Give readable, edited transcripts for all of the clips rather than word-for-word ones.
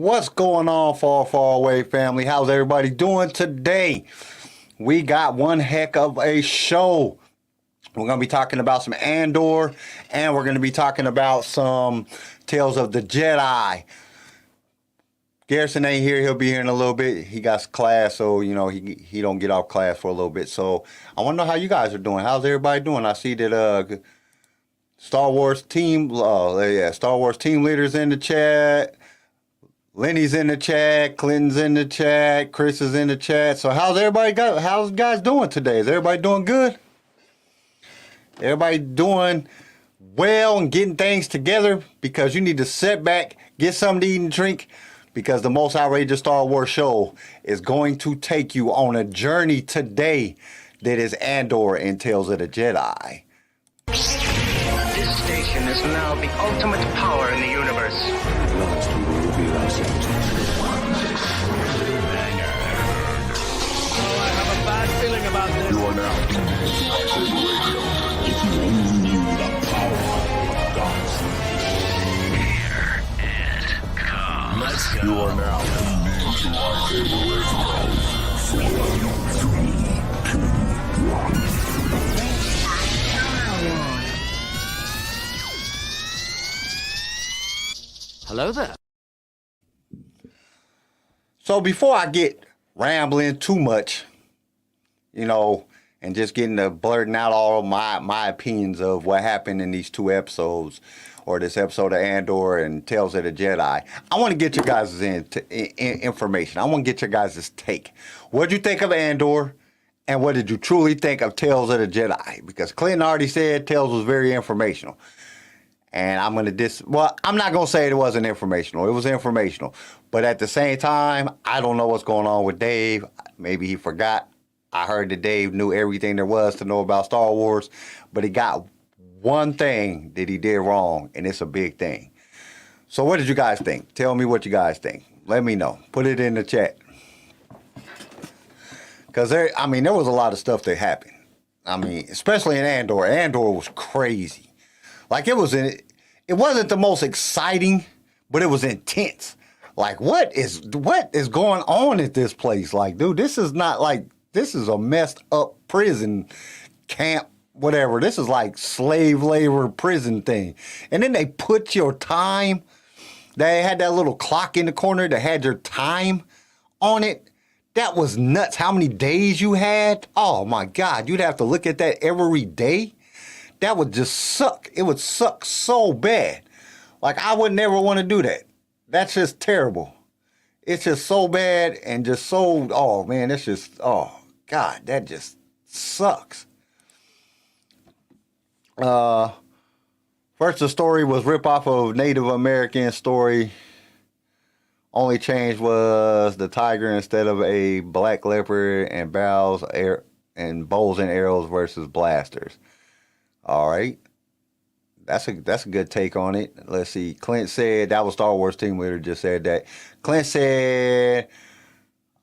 What's going on, far away family? How's everybody doing today? We got one heck of a show. We're going to be talking about some Andor, and we're going to be talking about some Tales of the Jedi. Garrison ain't here. He'll be here in a little bit. He got class, so, he don't get off class for a little bit. So I want to know how you guys are doing. How's everybody doing? I see that Star Wars team leaders in the chat. Lenny's in the chat, Clinton's in the chat, Chris is in the chat. So how's you guys doing today? Is everybody doing good? Everybody doing well and getting things together? Because you need to sit back, get something to eat and drink, because the most outrageous Star Wars show is going to take you on a journey today that is Andor and Tales of the Jedi. This station is now the ultimate power in the universe. Last we will reveal ourselves. Oh, I have a bad feeling about this. You are now if you only knew the power of gods. Here it comes. Let's go. You are now tuned into our favorite radio. 4, 3, 2, 1. Hello there. So before I get rambling too much, and just getting to blurting out all of my opinions of what happened in these two episodes, or this episode of Andor and Tales of the Jedi, I want to get your guys' information. I want to get your guys' take. What did you think of Andor, and what did you truly think of Tales of the Jedi? Because Clinton already said Tales was very informational. And I'm not going to say it wasn't informational. It was informational. But at the same time, I don't know what's going on with Dave. Maybe he forgot. I heard that Dave knew everything there was to know about Star Wars. But he got one thing that he did wrong, and it's a big thing. So what did you guys think? Tell me what you guys think. Let me know. Put it in the chat. Because there was a lot of stuff that happened. Especially in Andor. Andor was crazy. Like, it wasn't the most exciting, but it was intense. Like, what is going on at this place? Like, dude, this is a messed up prison camp, whatever. This is like slave labor prison thing. And then they put your time. They had that little clock in the corner that had your time on it. That was nuts. How many days you had? Oh my God, you'd have to look at that every day. That would just suck. It would suck so bad. Like, I would never want to do that. That's just terrible. It's just so bad and just so, oh man, it's just, oh God, that just sucks. First, the story was rip off of Native American story. Only change was the tiger instead of a black leopard and bows and bows and arrows versus blasters. All right. That's a good take on it. Let's see. Clint said, that was Star Wars team leader just said that. Clint said,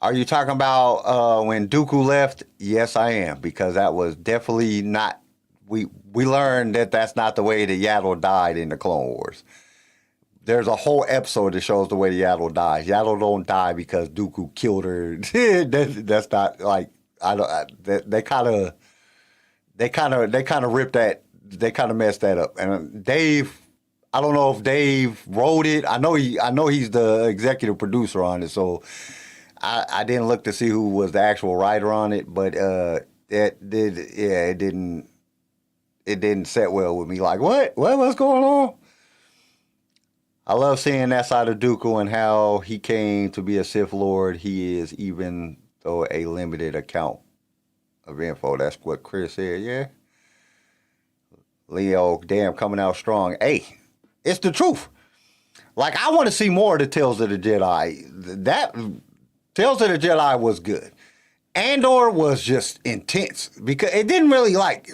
are you talking about when Dooku left? Yes, I am, because that was definitely not, we learned that that's not the way that Yaddle died in the Clone Wars. There's a whole episode that shows the way that Yaddle dies. Yaddle don't die because Dooku killed her. That's not like, they kind of ripped that. They kind of messed that up. And Dave, I don't know if Dave wrote it. I know he's the executive producer on it. So I didn't look to see who was the actual writer on it, but it didn't set well with me. Like, what's going on? I love seeing that side of Dooku and how he came to be a Sith Lord. He is, even though a limited account of info. That's what Chris said. Yeah. Leo, damn, coming out strong. Hey, it's the truth. Like, I want to see more of the Tales of the Jedi. That Tales of the Jedi was good. Andor was just intense because it didn't really like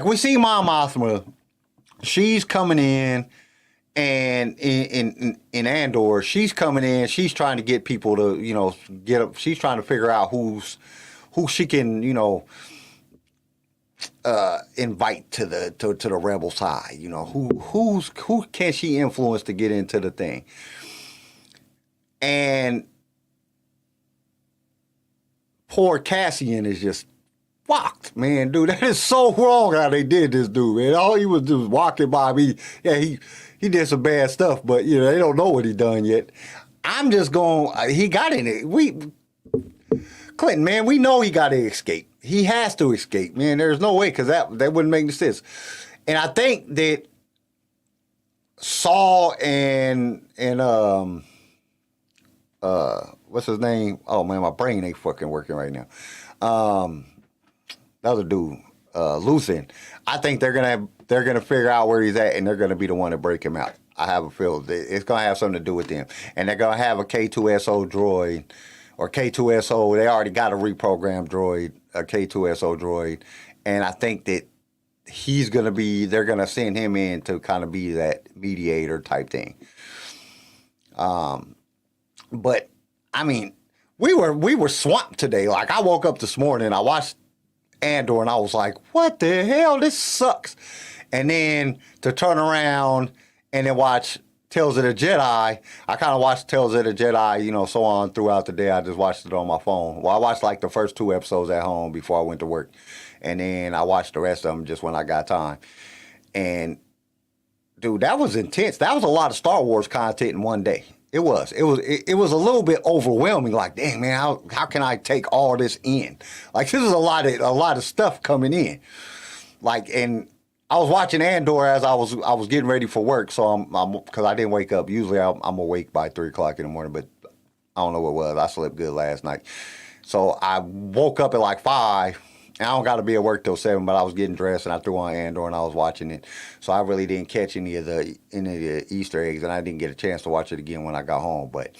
we see Mon Mothma. She's coming in, and in Andor, she's coming in. She's trying to get people to get up. She's trying to figure out who she can invite to the rebel side. Who can she influence to get into the thing? And poor Cassian is just fucked, man, dude. That is so wrong how they did this dude, man. All he was doing was walking by me. Yeah, he did some bad stuff, but you know, they don't know what he done yet. I'm just going, he got in it. Clinton, man, we know he got to escape. He has to escape, man. There's no way, because that wouldn't make any sense. And I think that Saul and what's his name? Oh man, my brain ain't fucking working right now. The other dude, Luthen. I think they're gonna figure out where he's at, and they're gonna be the one to break him out. I have a feeling it's gonna have something to do with them, and they're gonna have a K2SO droid or K2SO. They already got a reprogrammed droid, a K2SO droid, and I think that they're gonna send him in to kind of be that mediator type thing. But I mean, we were swamped today. Like, I woke up this morning, I watched Andor, and I was like, what the hell? This sucks. And then to turn around and then watch Tales of the Jedi, I kind of watched Tales of the Jedi, you know, so on throughout the day. I just watched it on my phone. Well, I watched like the first 2 episodes at home before I went to work. And then I watched the rest of them just when I got time. And dude, that was intense. That was a lot of Star Wars content in one day. It was a little bit overwhelming. Like, dang man, how can I take all this in? Like, this is a lot of stuff coming in. Like, and I was watching Andor as I was getting ready for work. So I'm because I didn't wake up. Usually I'm awake by 3:00 in the morning, but I don't know what it was. I slept good last night. So I woke up at like 5. And I don't got to be at work till 7, but I was getting dressed and I threw on Andor and I was watching it. So I really didn't catch any of the Easter eggs, and I didn't get a chance to watch it again when I got home. But,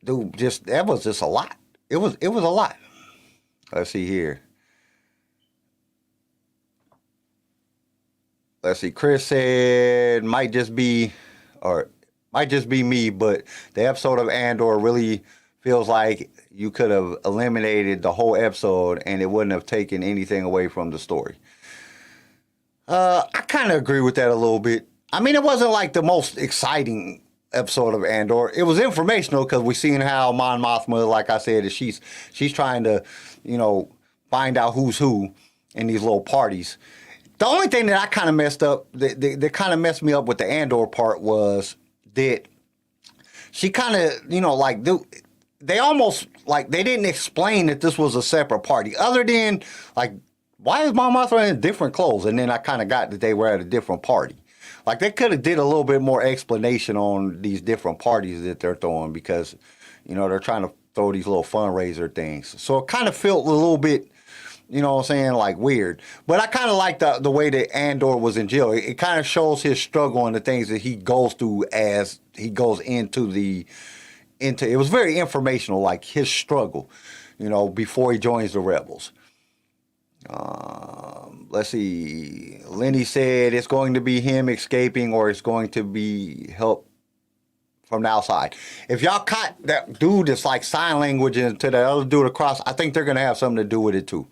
dude, that was just a lot. It was a lot. Let's see here. Let's see. Chris said might just be me, but the episode of Andor really feels like you could have eliminated the whole episode and it wouldn't have taken anything away from the story. I kind of agree with that a little bit. I mean, it wasn't like the most exciting episode of Andor. It was informational because we seen how Mon Mothma, like I said, she's trying to, you know, find out who's who in these little parties. The only thing that I kind of messed up, that kind of messed me up with the Andor part was that she kind of, you know, like, they almost, like, they didn't explain that this was a separate party, other than, like, why is Mon Mothma in different clothes? And then I kind of got that they were at a different party. Like, they could have did a little bit more explanation on these different parties that they're throwing, because, you know, they're trying to throw these little fundraiser things. So it kind of felt a little bit, you know what I'm saying, like, weird. But I kind of like the way that Andor was in jail. It kind of shows his struggle and the things that he goes through as he goes into it was very informational, like his struggle, you know, before he joins the rebels. Let's see. Lenny said it's going to be him escaping, or it's going to be help from the outside. If y'all caught that dude that's like sign language into that other dude across, I think they're going to have something to do with it too.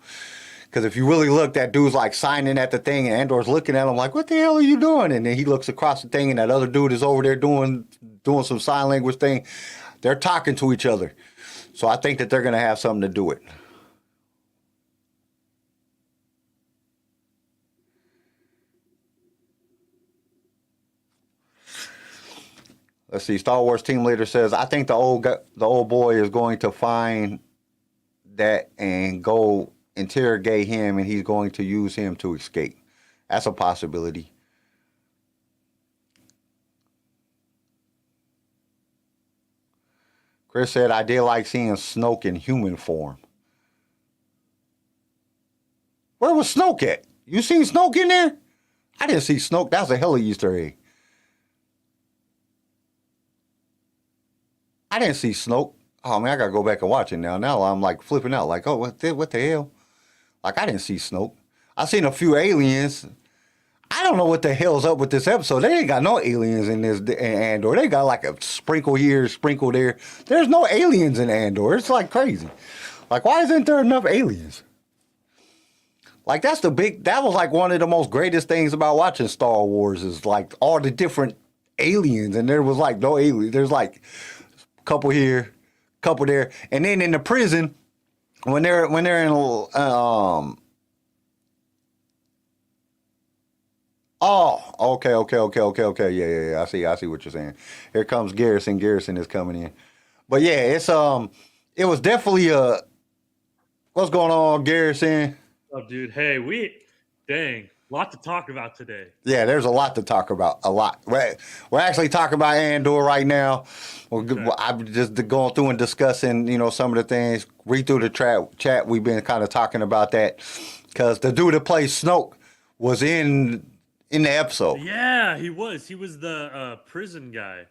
Because if you really look, that dude's like signing at the thing, and Andor's looking at him like, what the hell are you doing? And then he looks across the thing, and that other dude is over there doing some sign language thing. They're talking to each other. So I think that they're going to have something to do with it. Let's see. Star Wars team leader says, I think the old boy is going to find that and go interrogate him, and he's going to use him to escape. That's a possibility. Chris said, I did like seeing Snoke in human form. Where was Snoke at? You seen Snoke in there? I didn't see Snoke. That was a hell of Easter egg. I didn't see Snoke. Oh, man, I got to go back and watch it now. Now I'm like flipping out. Like, oh, what the hell? Like, I didn't see Snoke. I seen a few aliens. I don't know what the hell's up with this episode. They ain't got no aliens in this Andor. They got like a sprinkle here, sprinkle there. There's no aliens in Andor. It's like crazy. Like, why isn't there enough aliens? Like, that was like one of the most greatest things about watching Star Wars, is like all the different aliens, and there was like no aliens. There's like a couple here, couple there, and then in the prison when they're in Oh, okay. Yeah. I see what you're saying. Here comes Garrison. Garrison is coming in. But yeah, it was definitely what's going on, Garrison? Oh, dude. Hey, lot to talk about today. Yeah, there's a lot to talk about. A lot. We're actually talking about Andor right now. I'm just going through and discussing, some of the things. Read through the chat. We've been kind of talking about that because the dude that plays Snoke was in the episode. Yeah, he was. He was the prison guy.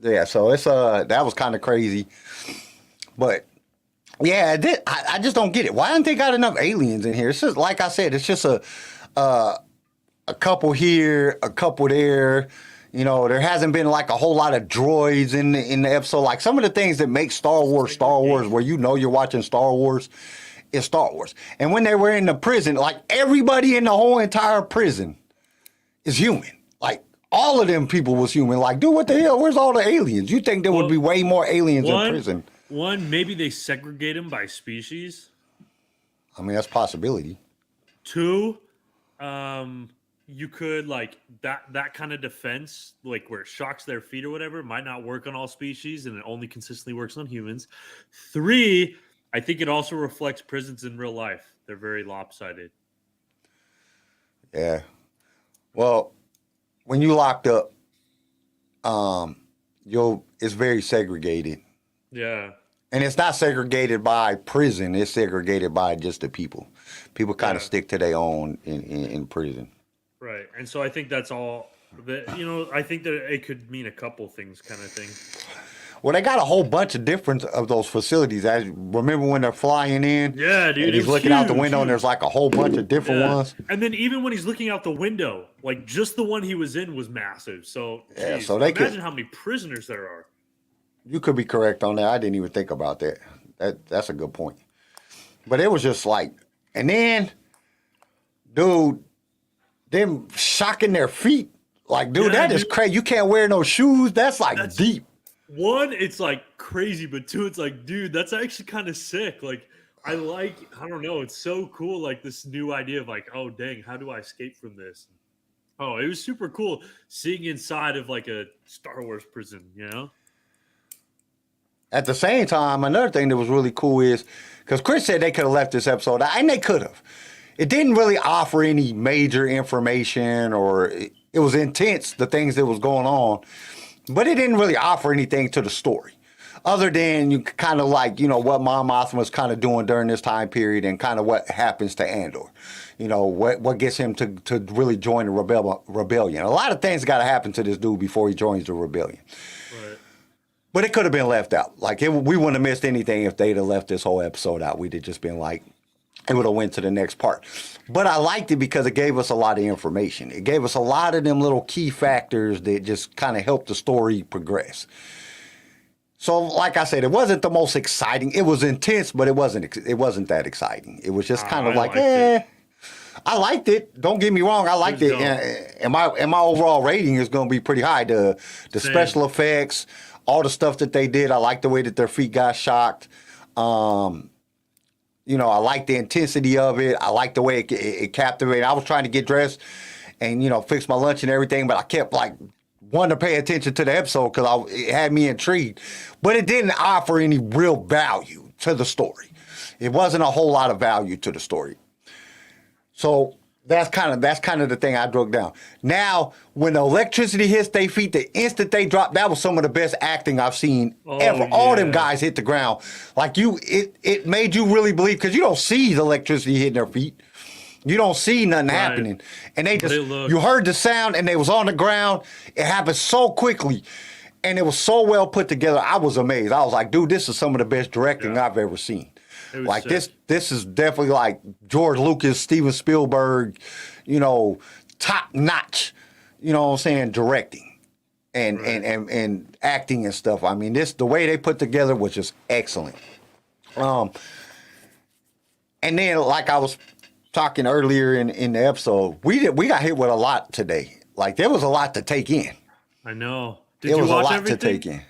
Yeah, so it's that was kind of crazy, but yeah, I just don't get it. Why haven't they got enough aliens in here? It's just like I said, it's just a couple here, a couple there. There hasn't been like a whole lot of droids in the episode. Like some of the things that make Star Wars, where you're watching Star Wars, is Star Wars. And when they were in the prison, like everybody in the whole entire prison is human. Like all of them people was human. Like, dude, what the hell? Where's all the aliens? You think there would be way more aliens in prison? One, maybe they segregate them by species. I mean, that's a possibility. Two, you could like that kind of defense, like where it shocks their feet or whatever, might not work on all species, and it only consistently works on humans. Three, I think it also reflects prisons in real life. They're very lopsided. Yeah. Well, when you locked up, it's very segregated. Yeah. And it's not segregated by prison. It's segregated by just the people. People kind of stick to their own in prison. Right. And so I think that's all that, I think that it could mean a couple things kind of thing. Well, they got a whole bunch of different of those facilities. I remember when they're flying in. Yeah, dude. And he's looking out the window, and there's like a whole bunch of different ones. And then even when he's looking out the window, like just the one he was in was massive. So, yeah, so they imagine how many prisoners there are. You could be correct on that. I didn't even think about that. That's a good point. But it was just like, and then, dude, them shocking their feet. Like, dude, that is crazy. You can't wear no shoes. That's deep. One, it's like crazy, but two, it's like, dude, that's actually kind of sick. Like, I don't know, it's so cool. Like this new idea of like, oh dang, how do I escape from this? Oh, it was super cool seeing inside of like a Star Wars prison, At the same time, another thing that was really cool is because Chris said they could have left this episode out, and they could have. It didn't really offer any major information, or it was intense, the things that was going on. But it didn't really offer anything to the story, other than you kind of like, what Mon Mothma was kind of doing during this time period and kind of what happens to Andor. What gets him to really join the rebellion. A lot of things got to happen to this dude before he joins the rebellion. Right. But it could have been left out. Like, we wouldn't have missed anything if they'd have left this whole episode out. We'd have just been like, it would have went to the next part. But I liked it because it gave us a lot of information. It gave us a lot of them little key factors that just kind of helped the story progress. So, like I said, it wasn't the most exciting. It was intense, but it wasn't that exciting. It was just kind of like, I liked it. Don't get me wrong, I liked it. And my overall rating is going to be pretty high. The special effects, all the stuff that they did, I liked the way that their feet got shocked. I like the intensity of it. I like the way it captivated. I was trying to get dressed and, fix my lunch and everything, but I kept wanting to pay attention to the episode because it had me intrigued. But it didn't offer any real value to the story. It wasn't a whole lot of value to the story. So that's kind of the thing I broke down. Now, when the electricity hits their feet, the instant they drop, that was some of the best acting I've seen ever. Yeah. All them guys hit the ground. Like it made you really believe, because you don't see the electricity hitting their feet. You don't see nothing happening. And you heard the sound and they was on the ground. It happened so quickly. And it was so well put together. I was amazed. I was like, dude, this is some of the best directing I've ever seen. Like sick. This is definitely like George Lucas, Steven Spielberg, top notch, directing and acting and stuff. I mean, the way they put together was just excellent. And then, like I was talking earlier in the episode, we got hit with a lot today. Like, there was a lot to take in. I know. Did It you was a watch lot everything? to take in.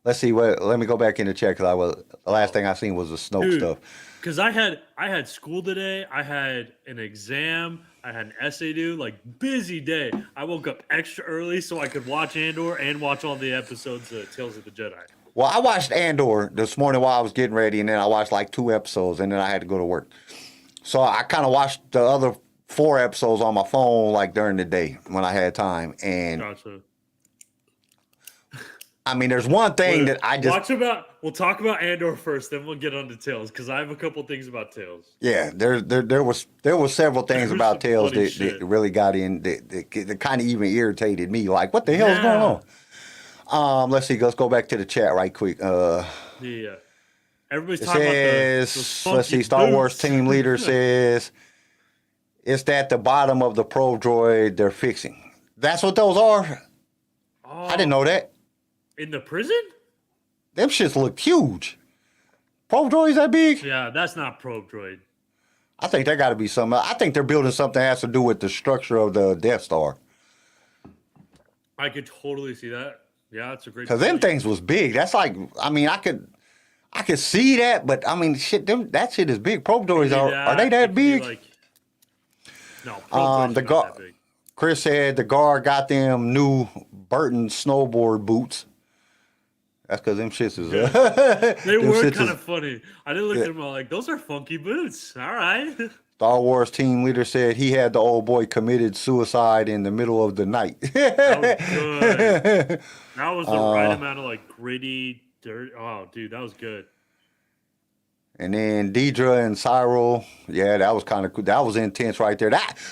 Let's see what. Let me go back in the chat because the last thing I seen was the Snoke Dude, stuff. Because I had school today. I had an exam. I had an essay due. Like busy day. I woke up extra early so I could watch Andor and watch all the episodes of Tales of the Jedi. Well, I watched Andor this morning while I was getting ready, and then I watched like 2 episodes, and then I had to go to work. So I kind of watched the other 4 episodes on my phone like during the day when I had time. And Gotcha. I mean, there's one thing that I just We'll talk about Andor first, then we'll get on to Tales because I have a couple things about Tales. yeah, there was several things There's about some Tales funny that shit. really got in that kind of even irritated me. Like, what the hell is going on? Let's see. Let's go back to the chat right quick. Yeah. Everybody's It talking about says, those let's see, funky Star Wars boots. team leader says, it's at the bottom of the probe droid they're fixing. That's what those are? Oh, I didn't know that. In the prison? Them shits look huge. Probe droids that big? Yeah, that's not probe droid. I think there got to be something. I think they're building something that has to do with the structure of the Death Star. I could totally see that. Yeah, that's a great. Because them point. things was big. That's like, I mean, I could see that, but I mean, shit, that shit is big. Probe droids are they It that could be big? like, no, probe droids the are not guard. that big. Chris said the guard got them new Burton snowboard boots. That's because them shits is. They them were shits kind is- of funny. I didn't look at them all like those are funky boots. All right. Star Wars team leader said he had the old boy committed suicide in the middle of the night. That was good. That was the right amount of like gritty dirt. Oh, dude, that was good. And then Deidre and Cyril, yeah, that was kind of cool. That was intense right there.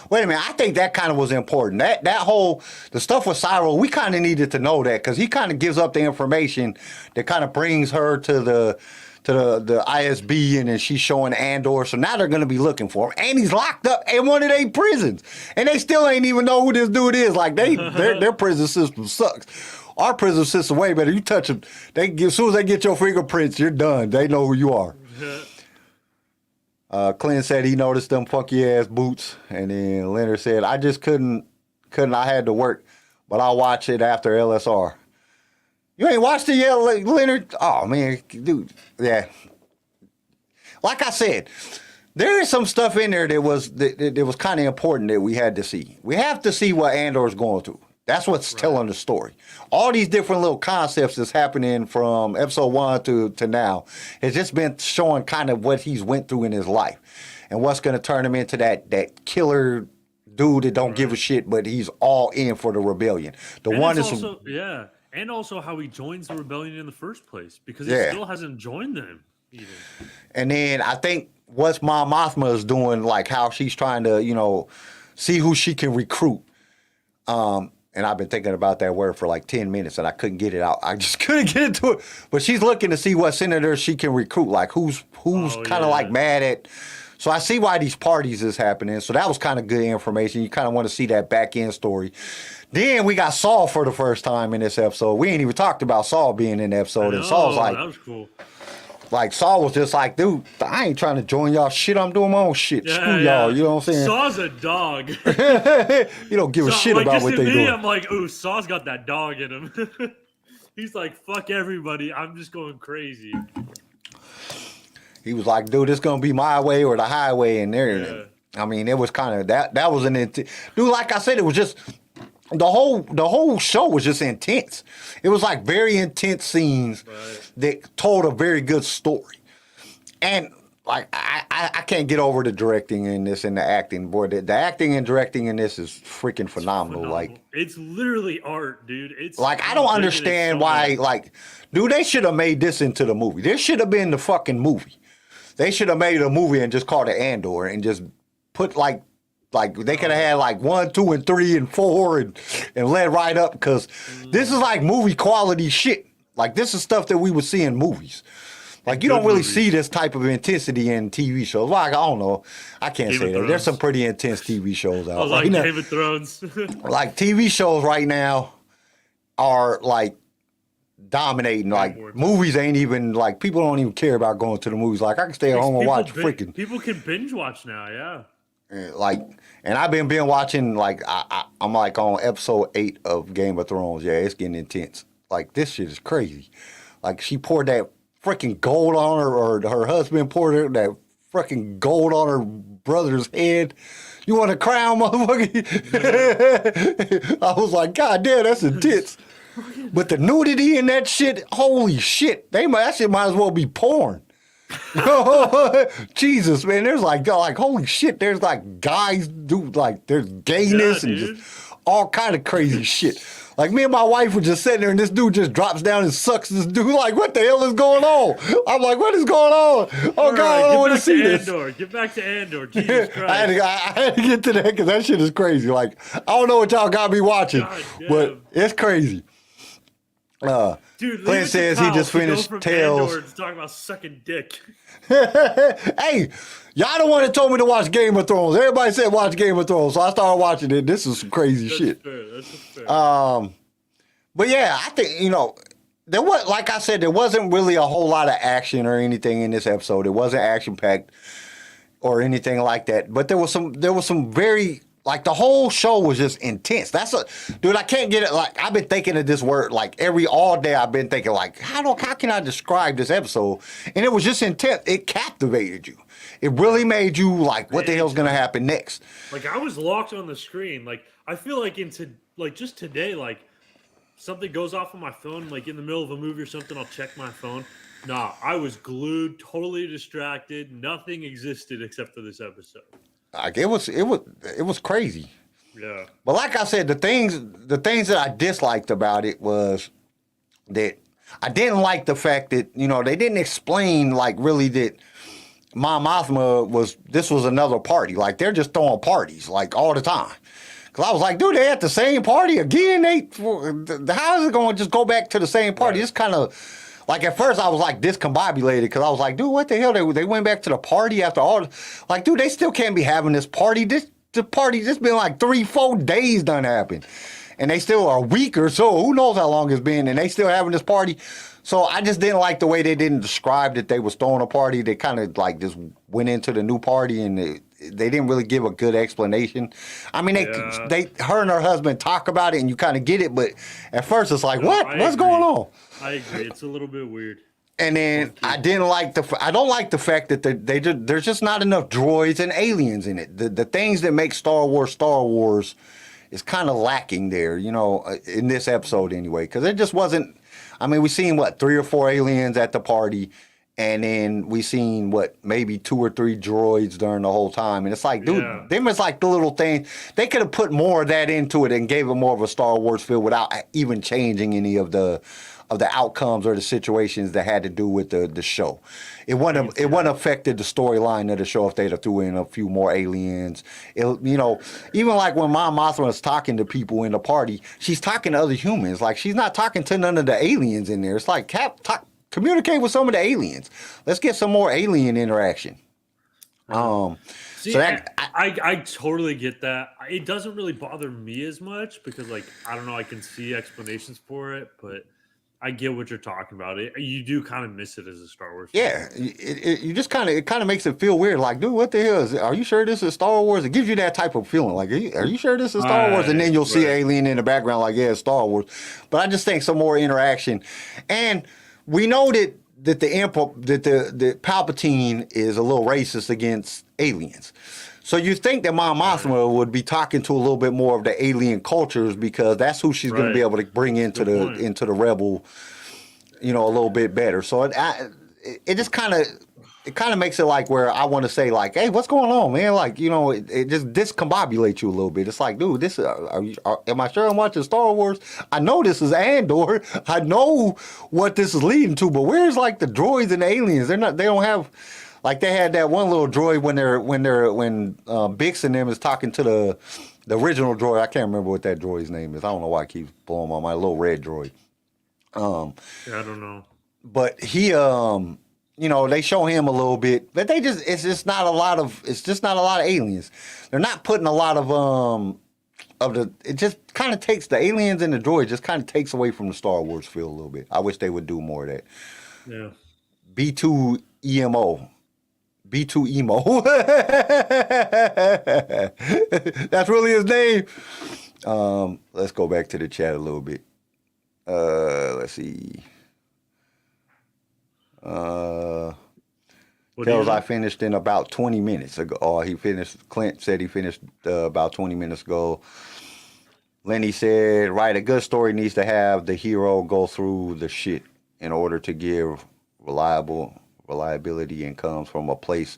Wait a minute, I think that kind of was important. That whole the stuff with Cyril, we kind of needed to know that because he kind of gives up the information that kind of brings her to the ISB, and then she's showing Andor. So now they're going to be looking for him, and he's locked up in one of their prisons, and they still ain't even know who this dude is. Like their prison system sucks. Our prison system way better. You touch them, as soon as they get your fingerprints, you're done. They know who you are. Clint said he noticed them funky ass boots, and then Leonard said, "I just couldn't. I had to work, but I'll watch it after LSR." You ain't watched it yet, Leonard? Oh man, dude, yeah. Like I said, there is some stuff in there that was kind of important that we had to see. We have to see what Andor's going through. That's what's telling the story. All these different little concepts that's happening from episode 1 to now has just been showing kind of what he's went through in his life and what's going to turn him into that killer dude that don't give a shit, but he's all in for the rebellion. The And one it's is also, and also how he joins the rebellion in the first place because he Yeah. still hasn't joined them even. And then I think what Mon Mothma is doing, like how she's trying to, see who she can recruit. And I've been thinking about that word for like 10 minutes and I couldn't get it out. I just couldn't get into it. But she's looking to see what senators she can recruit, like who's kind of like mad at. So I see why these parties is happening. So that was kind of good information. You kind of want to see that back end story. Then we got Saul for the first time in this episode. We ain't even talked about Saul being in the episode. And Saul's like, that was cool. like Saul was just like, dude, I ain't trying to join y'all shit. I'm doing my own shit. Yeah, Screw y'all. You know what I'm saying? Saw's a dog. You don't give a shit about what they doing. I'm like, ooh, Saw's got that dog in him. He's like, fuck everybody. I'm just going crazy. He was like, dude, it's gonna be my way or the highway, and there. Yeah. I mean, it was kind of that was an dude. Like I said, it was just the whole show was just intense. It was like very intense scenes that told a very good story, and like I can't get over the directing in this and the acting. Boy, the acting and directing in this is freaking phenomenal. Like it's literally art, dude. It's like I don't understand why. Like, dude, they should have made this into the movie. This should have been the fucking movie. They should have made a movie and just called it Andor and just put like they could have had like 1, 2, and 3, and 4 and led right up because this is like movie quality shit. Like this is stuff that we would see in movies. Like you don't really see this type of intensity in TV shows. Like I don't know, I can't say that. There's some pretty intense TV shows out. I was like Game of Thrones. Like TV shows right now are like dominating. Like movies ain't even like people don't even care about going to the movies. Like I can stay at home and watch freaking. People can binge watch now. Yeah. Like, and I've been watching, like, I'm like on episode 8 of Game of Thrones. Yeah, it's getting intense. Like, this shit is crazy. Like, she poured that freaking gold on her, or her husband poured her that freaking gold on her brother's head. You want a crown, motherfucker? I was like, God damn, that's intense. But the nudity in that shit, holy shit. That shit might as well be porn. Jesus, man, there's like holy shit, there's like guys do like there's gayness and just all kind of crazy shit. Like me and my wife were just sitting there and this dude just drops down and sucks this dude. Like, what the hell is going on? I'm like, what is going on? Oh God, I don't want to see this. Get back to Andor. Jesus Christ. I had to get to that because that shit is crazy. Like, I don't know what y'all got me watching, but it's crazy. Dude, Clint says he just finished Tales. To talk about sucking dick. Hey, y'all the one that told me to watch Game of Thrones. Everybody said watch Game of Thrones, so I started watching it. This is some crazy shit. That's fair. But yeah, I think, there was, like I said, there wasn't really a whole lot of action or anything in this episode. It wasn't action packed or anything like that. But there was some very, like, the whole show was just intense. Dude, I can't get it. Like, I've been thinking of this word, like, all day I've been thinking, like, how can I describe this episode? And it was just intense. It captivated you. It really made you, like, what the hell's going to happen next? Like, I was locked on the screen. Like, I feel like just today, like, something goes off on my phone, like, in the middle of a movie or something, I'll check my phone. Nah, I was glued, totally distracted. Nothing existed except for this episode. Like, it was crazy. Yeah. But like I said, the things that I disliked about it was that I didn't like the fact that, they didn't explain, like, really that Mon Mothma was another party. Like, they're just throwing parties, like, all the time. Because I was like, dude, they at the same party again? How is it going to just go back to the same party? Right. It's kind of, like, at first I was, like, discombobulated because I was like, dude, what the hell? They went back to the party after all. Like, dude, they still can't be having this party. The party just been like 3-4 days done happened. And they still are a week or so. Who knows how long it's been. And they still having this party. So I just didn't like the way they didn't describe that they was throwing a party. They kind of, like, just went into the new party and they didn't really give a good explanation. I mean, her and her husband talk about it and you kind of get it. But at first it's like, what's going on? I agree. It's a little bit weird. And then I don't like the fact that there's just not enough droids and aliens in it. The things that make Star Wars is kind of lacking there, in this episode anyway. Because it just wasn't. I mean, we seen 3 or 4 aliens at the party, and then we seen maybe 2 or 3 droids during the whole time. And it's like, dude, them is like the little thing. They could have put more of that into it and gave it more of a Star Wars feel without even changing any of the outcomes or the situations that had to do with the show. It wouldn't affected the storyline of the show if they'd have threw in a few more aliens. Even like when Mon Mothma was talking to people in the party, she's talking to other humans. Like, she's not talking to none of the aliens in there. It's like, communicate with some of the aliens. Let's get some more alien interaction. See, so I totally get that. It doesn't really bother me as much because, like, I don't know, I can see explanations for it, but I get what you're talking about. You do kind of miss it as a Star Wars fan. Yeah, you just kind of makes it feel weird. Like, dude, what the hell is it? Are you sure this is Star Wars? It gives you that type of feeling. Like, are you sure this is Star Wars? And then you'll see alien in the background, like, yeah, it's Star Wars. But I just think some more interaction. And we know that the Palpatine is a little racist against aliens. So you think that Mon Mothma would be talking to a little bit more of the alien cultures because that's who she's going to be able to bring into the Rebel, a little bit better. So it just kind of makes it like where I want to say, like, hey, what's going on, man? Like, it just discombobulates you a little bit. It's like, dude, am I sure I'm watching Star Wars? I know this is Andor. I know what this is leading to, but where's like the droids and the aliens? They don't have. Like, they had that one little droid when Bix and them is talking to the original droid. I can't remember what that droid's name is. I don't know why I keep blowing my little red droid. I don't know. But he, they show him a little bit, but it's just not a lot of aliens. They're not putting a lot of it just kind of takes the aliens and the droid just kind of takes away from the Star Wars feel a little bit. I wish they would do more of that. Yeah. B2 EMO. B2 Emo. That's really his name. Let's go back to the chat a little bit. Let's see. Tells I finished in about 20 minutes ago. Oh, Clint said he finished about 20 minutes ago. Lenny said, right, a good story needs to have the hero go through the shit in order to give reliability and comes from a place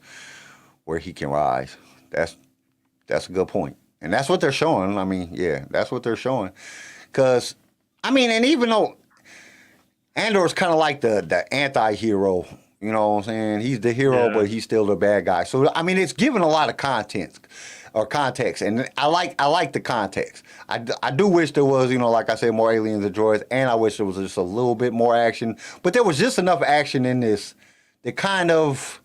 where he can rise. That's a good point. And that's what they're showing. I mean, yeah, that's what they're showing. Because, I mean, and even though Andor's kind of like the anti-hero, you know what I'm saying? He's the hero, but he's still the bad guy. So, I mean, it's given a lot of context, and I like the context. I do wish there was, like I said, more aliens and droids, and I wish there was just a little bit more action. But there was just enough action in this that kind of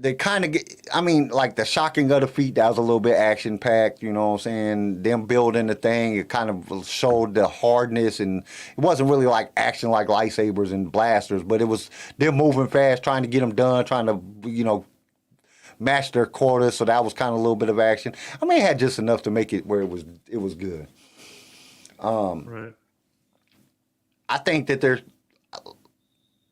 get, I mean, like the shocking of the feet, that was a little bit action packed, you know what I'm saying? Them building the thing, it kind of showed the hardness, and it wasn't really like action like lightsabers and blasters, but it was them moving fast, trying to get them done, trying to, match their quota. So that was kind of a little bit of action. I mean, it had just enough to make it where it was good. Right. I think that there's,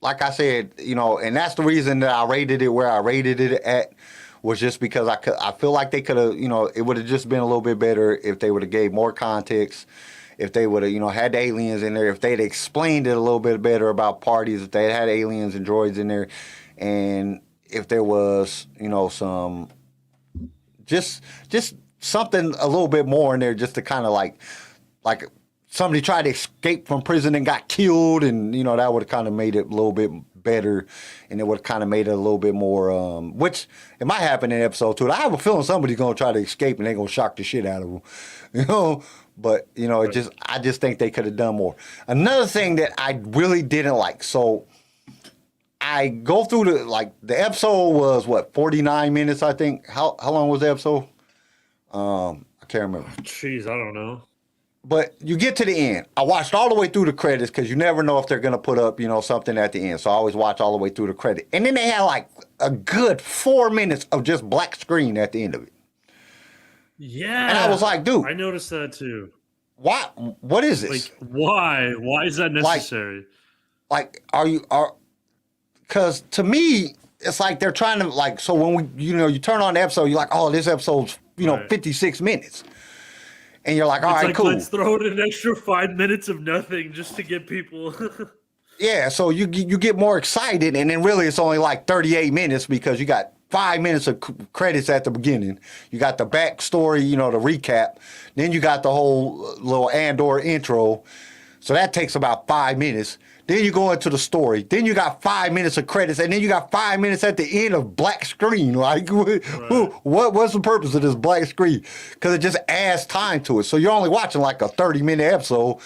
like I said, and that's the reason that I rated it where I rated it at, was just because I feel like they could have, it would have just been a little bit better if they would have gave more context, if they would have, had the aliens in there, if they'd explained it a little bit better about parties, if they had aliens and droids in there, and if there was, some, just something a little bit more in there, just to kind of like somebody tried to escape from prison and got killed, and that would have kind of made it a little bit better, and it would have kind of made it a little bit more, which it might happen in episode 2. I have a feeling somebody's gonna try to escape and they're gonna shock the shit out of them, But I just think they could have done more. Another thing that I really didn't like, so I go through the episode was 49 minutes, I think. How long was the episode? I can't remember. Jeez, I don't know. But you get to the end. I watched all the way through the credits because you never know if they're going to put up, something at the end. So I always watch all the way through the credit. And then they had like a good 4 minutes of just black screen at the end of it. Yeah. And I was like, dude. I noticed that too. Why? What is this? Like, why? Why is that necessary? Because to me, it's like they're trying to, so when you turn on the episode, you're like, oh, this episode's, Right. 56 minutes. And you're like, all right, like, cool. Let's throw in an extra 5 minutes of nothing just to get people. Yeah, so you get more excited, and then really it's only like 38 minutes because you got 5 minutes of credits at the beginning. You got the backstory, the recap. Then you got the whole little Andor intro. So that takes about 5 minutes. Then you go into the story. Then you got 5 minutes of credits, and then you got 5 minutes at the end of black screen. Like, what's the purpose of this black screen? Because it just adds time to it. So you're only watching like a 30-minute episode,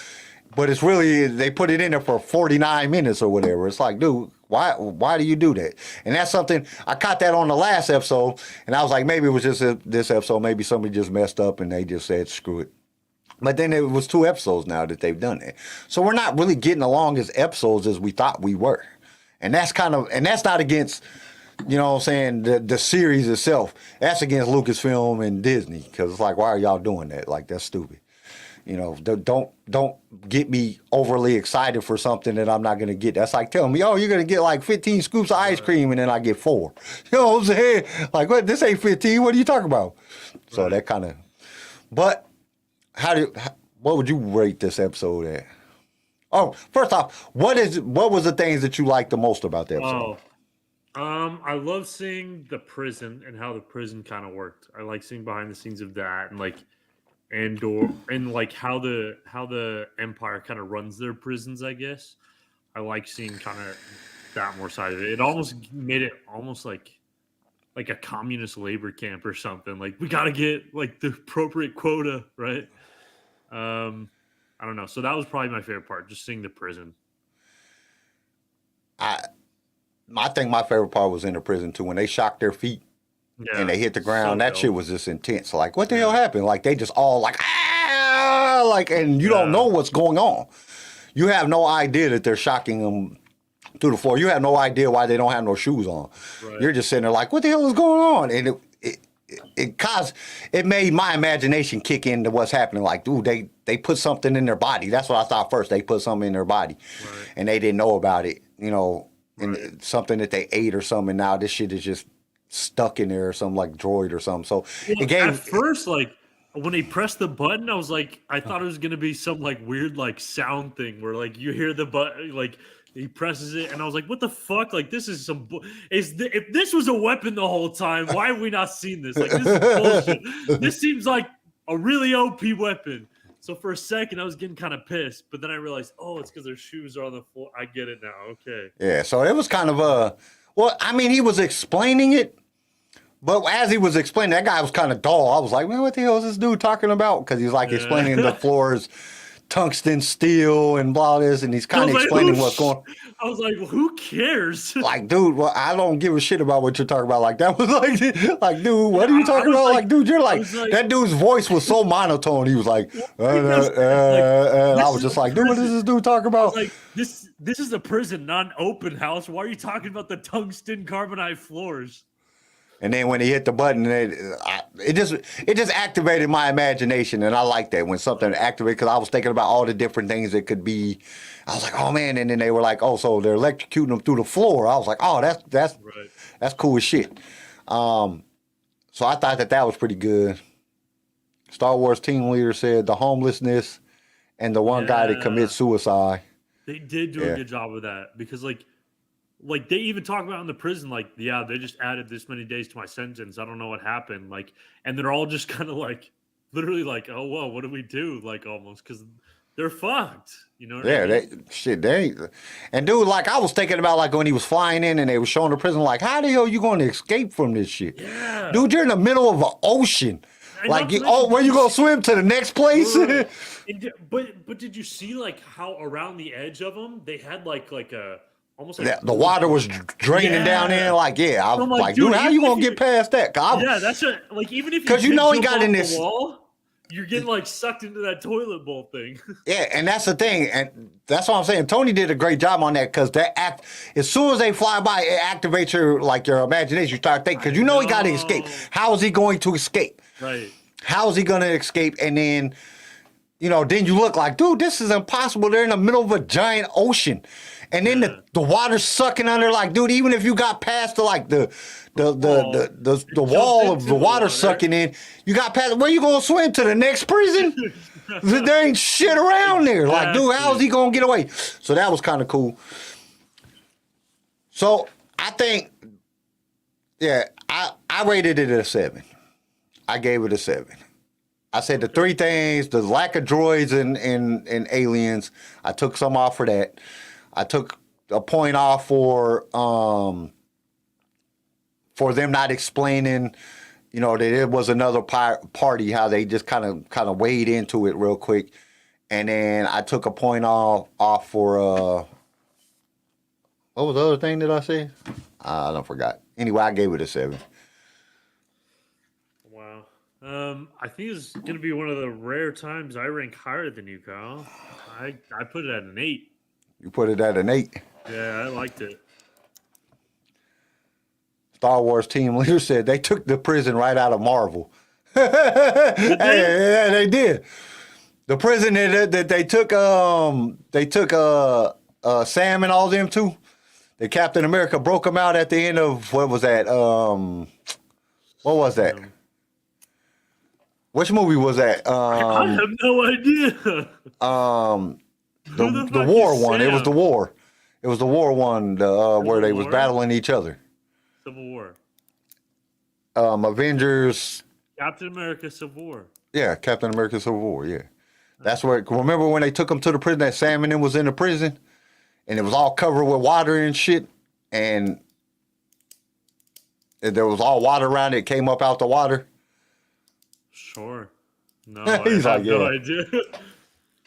but it's really, they put it in there for 49 minutes or whatever. It's like, dude, why do you do that? And that's something, I caught that on the last episode, and I was like, maybe it was just this episode. Maybe somebody just messed up and they just said, screw it. But then it was 2 episodes now that they've done it. So we're not really getting along as episodes as we thought we were. And that's that's not against, the series itself. That's against Lucasfilm and Disney. Because it's like, why are y'all doing that? Like, that's stupid. Don't get me overly excited for something that I'm not going to get. That's like telling me, oh, you're going to get like 15 scoops of ice cream and then I get 4. You know what I'm saying? Like, what? This ain't 15. What are you talking about? So that kind of, but what would you rate this episode at? Oh, first off, what was the things that you liked the most about the episode? I love seeing the prison and how the prison kind of worked. I like seeing behind the scenes of that, and like Andor, and like how the Empire kind of runs their prisons, I guess. I like seeing kind of that more side of it. It almost made it almost like a communist labor camp or something. Like, we got to get like the appropriate quota, right? I don't know. So that was probably my favorite part, just seeing the prison. I think my favorite part was in the prison too, when they shocked their feet and they hit the ground. That shit was just intense. Like, what the hell happened? Like, they just all like, and you don't know what's going on. You have no idea that they're shocking them through the floor. You have no idea why they don't have no shoes on. Right. You're just sitting there like, what the hell is going on? And it made my imagination kick into what's happening. Like, dude, they put something in their body. That's what I thought first. They put something in their body, Right. and they didn't know about it. You know, Right. and something that they ate or something. And now this shit is just stuck in there or something like droid or something. So Well, it gave. at first, like when he pressed the button, I was like, I thought it was gonna be some like weird like sound thing where like you hear the button, like he presses it, and I was like, what the fuck? Like this is some. If this was a weapon the whole time, why have we not seen this? Like this is bullshit. This seems like a really OP weapon. So for a second, I was getting kind of pissed, but then I realized, oh, it's because their shoes are on the floor. I get it now. Okay. Yeah, so it was kind of well, I mean, he was explaining it, but as he was explaining, that guy was kind of dull. I was like, man, what the hell is this dude talking about? Because he's like explaining the floor's tungsten steel and blah this, and he's kind of explaining what's going on. I was like, well, who cares? Like, dude, well, I don't give a shit about what you're talking about. Like, that was like, dude, what are you talking about? Like, dude, you're like, that dude's voice was so monotone. He was like, and I was just like, dude, what is this dude talking about? Like, this is a prison, not an open house. Why are you talking about the tungsten carbonite floors? And then when he hit the button, it just activated my imagination, and I like that when something activates, because I was thinking about all the different things it could be. I was like, oh man, and then they were like, oh, so they're electrocuting them through the floor. I was like, oh, that's cool as shit. So I thought that was pretty good. Star Wars team leader said the homelessness and the one guy that commits suicide. They did do a good job of that, because like they even talk about in the prison, like, yeah, they just added this many days to my sentence. I don't know what happened. Like, and they're all just kind of like, literally like, oh, whoa, what do we do? Like, almost, because they're fucked. You know what I mean? They and dude, like, I was thinking about, like, when he was flying in and they were showing the prison, like, how the hell are you going to escape from this shit? Yeah. Dude, you're in the middle of an ocean. And like, where you going to swim to the next place? But did you see, like, how around the edge of them, they had, like a, almost like the water was draining down in. Like, I was like, dude, how you gonna get past that? That's like, even if because you know he got in this wall, you're getting like sucked into that toilet bowl thing. Yeah, and that's the thing, and that's what I'm saying. Tony did a great job on that, because as soon as they fly by, it activates your imagination. You start thinking, because you know he got to escape. How is he going to escape? Right. How is he going to escape? And then, then you look like, dude, this is impossible. They're in the middle of a giant ocean. And then the water's sucking under, like, dude, even if you got past the wall of the water sucking in, you got past, where you gonna swim to the next prison? There ain't shit around there. Like, dude, how is he gonna get away? So that was kind of cool. So I think, I rated it a 7. I gave it a 7. I said the 3 things: the lack of droids and aliens. I took some off for that. I took a point off for them not explaining, that it was another party, how they just kind of wade into it real quick. And then I took a point off for, what was the other thing that I said? I don't forgot. Anyway, I gave it a 7. Wow. I think it's going to be one of the rare times I rank higher than you, Kyle. I put it at an 8. You put it at an 8. Yeah, I liked it. Star Wars team leader said they took the prison right out of Marvel. Yeah, they did. The prison that they took Sam and all them to. The Captain America broke them out at the end of, what was that? What was that? Which movie was that? I have no idea. The war one. It was the war. It was the war one where they was battling each other. Civil War. Avengers. Captain America Civil War. Yeah, Captain America Civil War, yeah. That's where, remember when they took him to the prison, that Sam and them was in the prison? And it was all covered with water and shit. And there was all water around it. It came up out the water. Sure. No, He's I have like, no yeah. idea.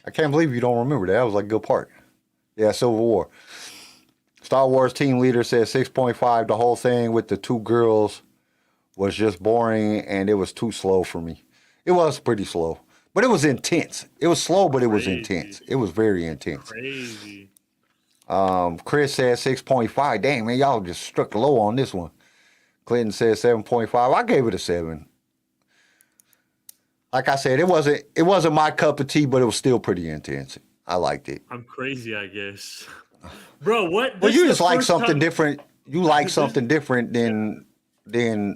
I can't believe you don't remember that. That was like a good part. Yeah, Civil War. Star Wars team leader said 6.5. The whole thing with the 2 girls was just boring, and it was too slow for me. It was pretty slow, but it was intense. It was slow, but it was intense. It was very intense. Crazy. Chris said 6.5. Dang, man, y'all just struck low on this one. Clinton said 7.5. I gave it a 7. Like I said, it wasn't my cup of tea, but it was still pretty intense. I liked it. I'm crazy, I guess. Bro, what? Well, this you is just the like first something time- different. You like something different than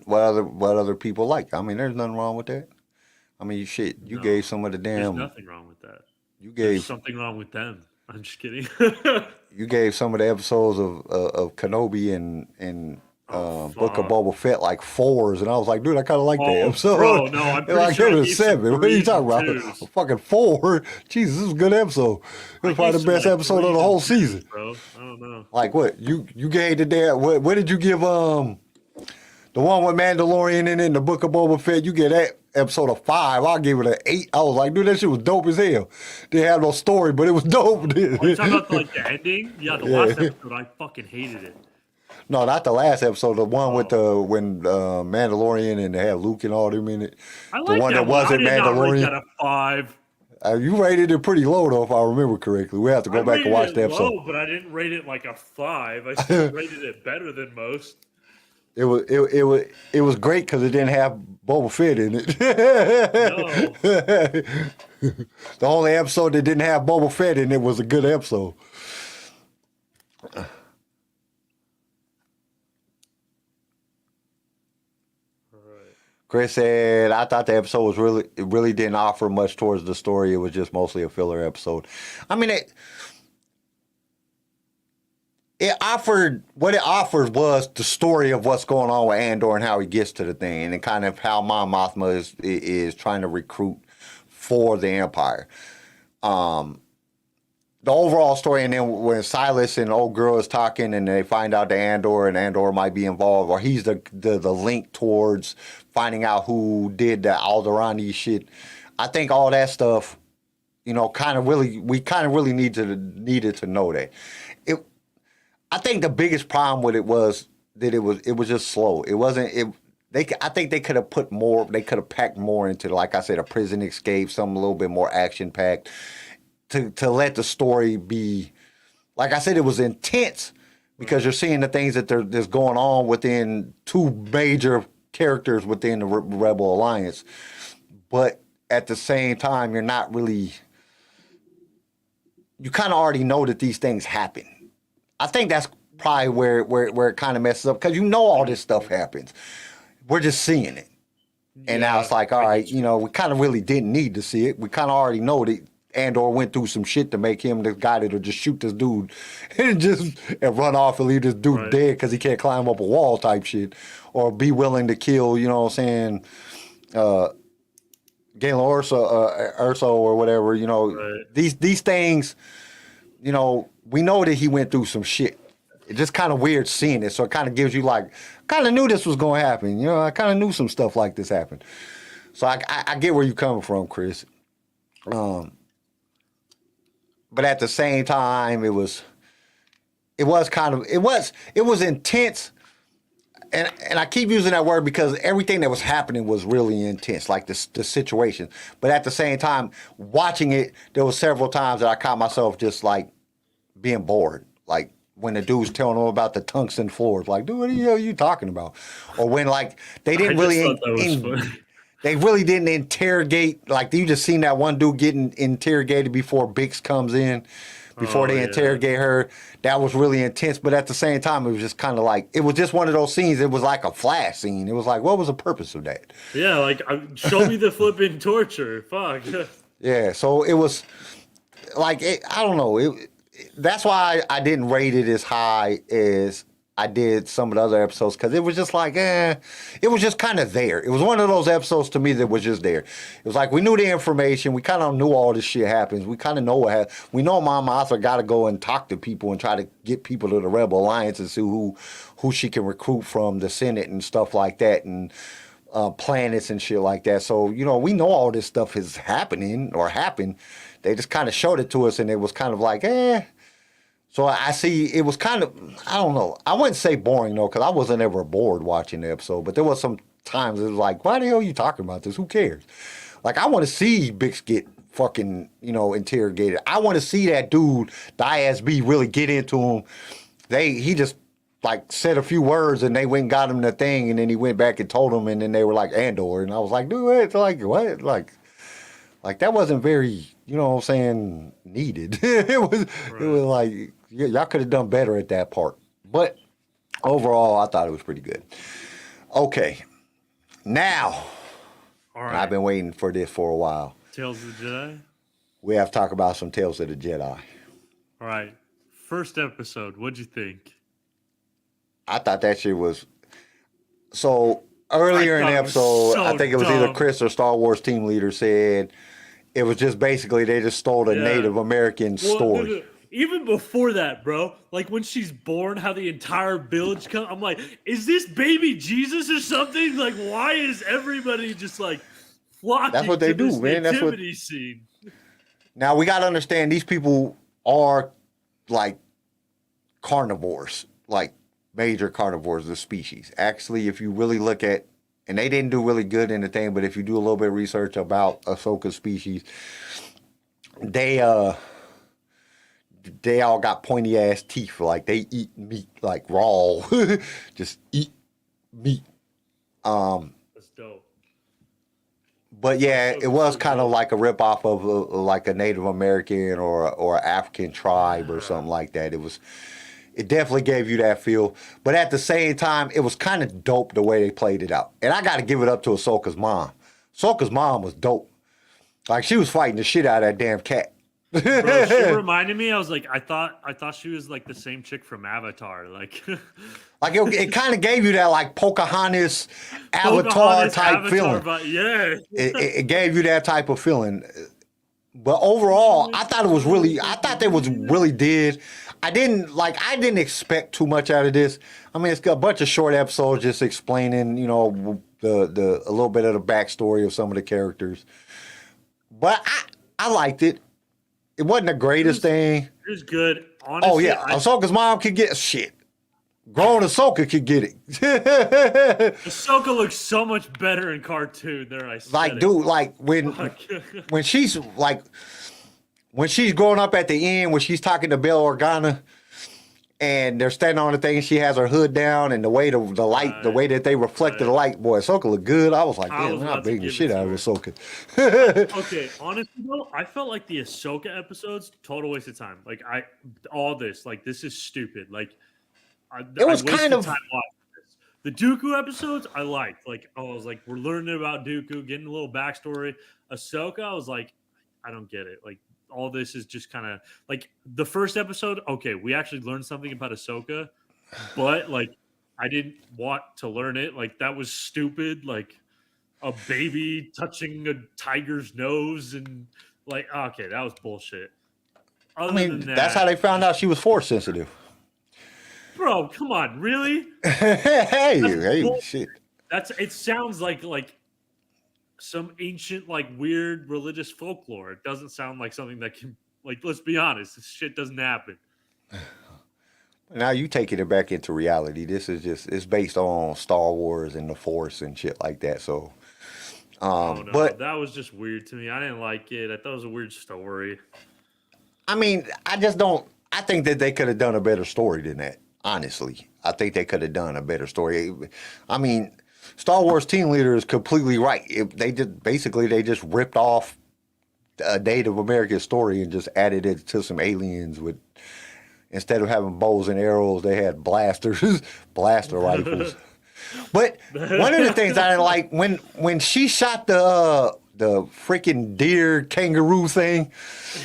what other people like. I mean, there's nothing wrong with that. I mean, shit, you No, gave some of the There's damn. nothing wrong with that. You There's gave something wrong with them. I'm just kidding. you gave some of the episodes of Kenobi and Book of fuck. Boba Fett like 4s, and I was like, dude, I kind of like that Oh, episode. bro, no, I'm They're pretty like, sure I it was gave some 7. What are you 3s talking and about? 2s. A fucking 4? Jesus, this is a good episode. It was I probably gave the some, best like, episode of 3s the whole and 2s, season. bro. I don't know. Like what? You gave the damn what did you give the one with Mandalorian in the Book of Boba Fett? You get that episode of 5. I'll give it an 8. I was like, dude, that shit was dope as hell. Didn't have no story, but it was dope. Are you talking about like the ending? Yeah, the last episode, I fucking hated it. No, not the last episode. The one with when Mandalorian and they had Luke and all them in it. I The like one that that wasn't I did not rate Mandalorian. that a 5. You rated it pretty low though, if I remember correctly. We have to go back and watch the episode. Low, but I didn't rate it like a 5. I still rated it better than most. It was great because it didn't have Boba Fett in it. No. The only episode that didn't have Boba Fett in it was a good episode. Chris said, I thought the episode was it really didn't offer much towards the story. It was just mostly a filler episode. I mean, it offered, what it offered was the story of what's going on with Andor and how he gets to the thing, and kind of how Mon Mothma is trying to recruit for the Empire. The overall story, and then when Silas and old girl is talking and they find out that Andor might be involved, or he's the link towards finding out who did the Alderani shit. I think all that stuff, we kind of really needed to know that. I think the biggest problem with it was that it was just slow. It wasn't. I think they could have put more. They could have packed more into, like I said, a prison escape, something a little bit more action packed, to let the story be. Like I said, it was intense because you're seeing the things that's going on within two major characters within the Rebel Alliance, but at the same time, you're not really. You kind of already know that these things happen. I think that's probably where it kind of messes up, because all this stuff happens. We're just seeing it. And now it's like, all right, we kind of really didn't need to see it. We kind of already know that Andor went through some shit to make him the guy that'll just shoot this dude and run off and leave this dude dead because he can't climb up a wall type shit. Or be willing to kill, Galen Urso or whatever, These things, we know that he went through some shit. It's just kind of weird seeing it. So it kind of gives you kind of knew this was going to happen. I kind of knew some stuff like this happened. So I get where you're coming from, Chris. But at the same time, it was intense. And I keep using that word because everything that was happening was really intense, like the situation. But at the same time, watching it, there was several times that I caught myself just like being bored. Like when the dude's telling them about the tungsten floors, like, dude, what the hell are you talking about? Or when they didn't they really didn't interrogate. Like you just seen that one dude getting interrogated before Bix comes in. Before they interrogate her, that was really intense. But at the same time, it was just kind of like, it was just one of those scenes. It was like a flash scene. It was like, what was the purpose of that? Yeah, show me the flipping torture. Fuck. Yeah, so it was like, I don't know. That's why I didn't rate it as high as I did some of the other episodes, because it was just like, it was just kind of there. It was one of those episodes to me that was just there. It was like, we knew the information. We kind of knew all this shit happens. We kind of know we know Mon Mothma got to go and talk to people and try to get people to the Rebel Alliance and see who she can recruit from the Senate and stuff like that, and planets and shit like that. So, we know all this stuff is happening or happened. They just kind of showed it to us, and it was kind of like, So I see it was kind of, I don't know. I wouldn't say boring, though, because I wasn't ever bored watching the episode. But there was some times it was like, why the hell are you talking about this? Who cares? Like, I want to see Bix get fucking, interrogated. I want to see that dude, the ISB, really get into him. He just like said a few words and they went and got him the thing, and then he went back and told them, and then they were like Andor, and I was like, dude, it's like what? Like that wasn't very, needed. It was like y'all could have done better at that part. But overall, I thought it was pretty good. Okay, now, All right. I've been waiting for this for a while. Tales of the Jedi. We have to talk about some Tales of the Jedi. All right. First episode. What'd you think? I thought that shit was so. Earlier in the episode, so I think it was dumb. either Chris or Star Wars team leader said it was just basically they just stole the Native American story. No. Even before that, bro, like when she's born, how the entire village comes. I'm like, is this baby Jesus or something? Like, why is everybody just like flocking? That's what they to do, this man. That's what. nativity scene. Now we got to understand these people are like carnivores, like major carnivores, the species. Actually, if you really look at, and they didn't do really good in the thing, but if you do a little bit of research about Ahsoka's species, they all got pointy ass teeth. Like they eat meat like raw, just eat meat. That's dope. But yeah, it was kind of like a ripoff of like a Native American or African tribe or something like that. It definitely gave you that feel. But at the same time, it was kind of dope the way they played it out. And I got to give it up to Ahsoka's mom. Ahsoka's mom was dope. Like she was fighting the shit out of that damn cat. Bro, she reminded me. I was like, I thought she was like the same chick from Avatar. Like, like it kind of gave you that like Pocahontas Avatar type feeling. Yeah, It gave you that type of feeling. But overall, I thought they was really did. I didn't expect too much out of this. I mean, it's got a bunch of short episodes just explaining, the a little bit of the backstory of some of the characters. But I liked it. It wasn't the greatest thing. It was good. Honestly, Oh yeah, Ahsoka's mom could get shit. Grown Ahsoka could get it. Ahsoka looks so much better in cartoon. There, I said Like, dude, like when she's growing up at the end, when she's talking to Bail Organa, and they're standing on the thing, and she has her hood down, and the way the light, the way that they reflected the light, boy, Ahsoka looked good. I was like, damn, I'm beating the shit out of Ahsoka. Okay, honestly though, I felt like the Ahsoka episodes total waste of time. Like this is stupid. Like It was I wasted kind of- time watching this. The Dooku episodes I liked. Like I was like, we're learning about Dooku, getting a little backstory. Ahsoka, I was like, I don't get it. Like all this is just kind of like the first episode. Okay, we actually learned something about Ahsoka, but like I didn't want to learn it. Like that was stupid. Like a baby touching a tiger's nose and like okay, that was bullshit. I mean, that's how they found out she was force sensitive. Bro, come on, really? hey, shit. It sounds like some ancient like weird religious folklore. It doesn't sound like something that can like let's be honest, this shit doesn't happen. Now you taking it back into reality. This is it's based on Star Wars and the Force and shit like that. So No, but that was just weird to me. I didn't like it. I thought it was a weird story. I mean, I think that they could have done a better story than that. Honestly, I think they could have done a better story. I mean, Star Wars team leader is completely right. They just ripped off a Native American story and just added it to some aliens with, instead of having bows and arrows, they had blaster rifles. But one of the things I didn't like when she shot the freaking deer kangaroo thing,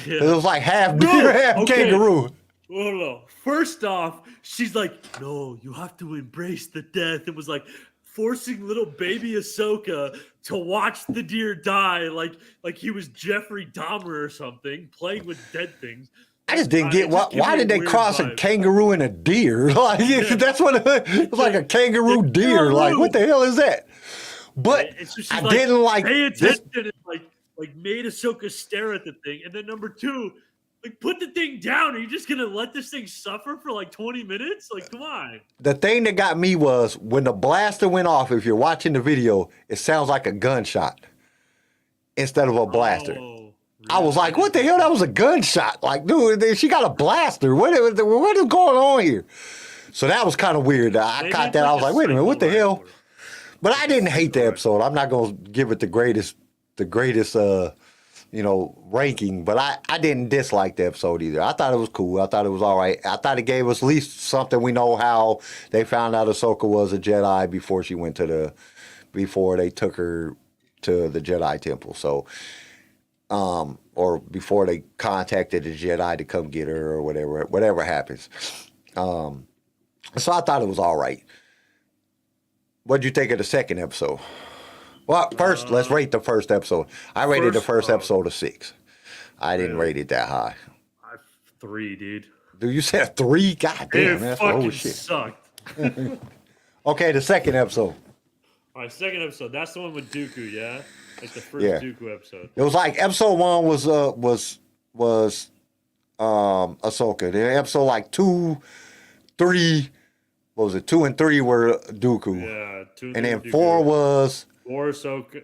it was like half deer, half kangaroo. No. First off, she's like, no, you have to embrace the death. It was like forcing little baby Ahsoka to watch the deer die like he was Jeffrey Dahmer or something, playing with dead things. I just didn't get why did they cross a kangaroo and a deer? Like that's what it was, like a kangaroo deer. Like what the hell is that? But I didn't like pay attention and like made Ahsoka stare at the thing. And then number two, like put the thing down. Are you just gonna let this thing suffer for like 20 minutes? Like, come on. The thing that got me was when the blaster went off, if you're watching the video, it sounds like a gunshot instead of a blaster. Oh, I was like, what the hell? That was a gunshot. Like, dude, she got a blaster. What is going on here? So that was kind of weird. I caught that. I was like, wait a minute, what the hell? But I didn't hate the episode. I'm not going to give it the greatest, ranking. But I didn't dislike the episode either. I thought it was cool. I thought it was all right. I thought it gave us at least something. We know how they found out Ahsoka was a Jedi before they took her to the Jedi temple. So, or before they contacted the Jedi to come get her or whatever happens. So I thought it was all right. What'd you think of the second episode? Well, first, let's rate the first episode. I rated the first episode a 6. I didn't rate it that high. 3, dude. Dude, you said 3? God damn, that's fucking shit. Sucked. Okay, the second episode. All right, second episode. That's the one with Dooku, yeah? Like the first Dooku episode. It was like episode 1 was Ahsoka. Then episode like 2, 3, what was it? 2 and 3 were Dooku. Yeah, 2 and then Dooku. 4 was 4 Ahsoka.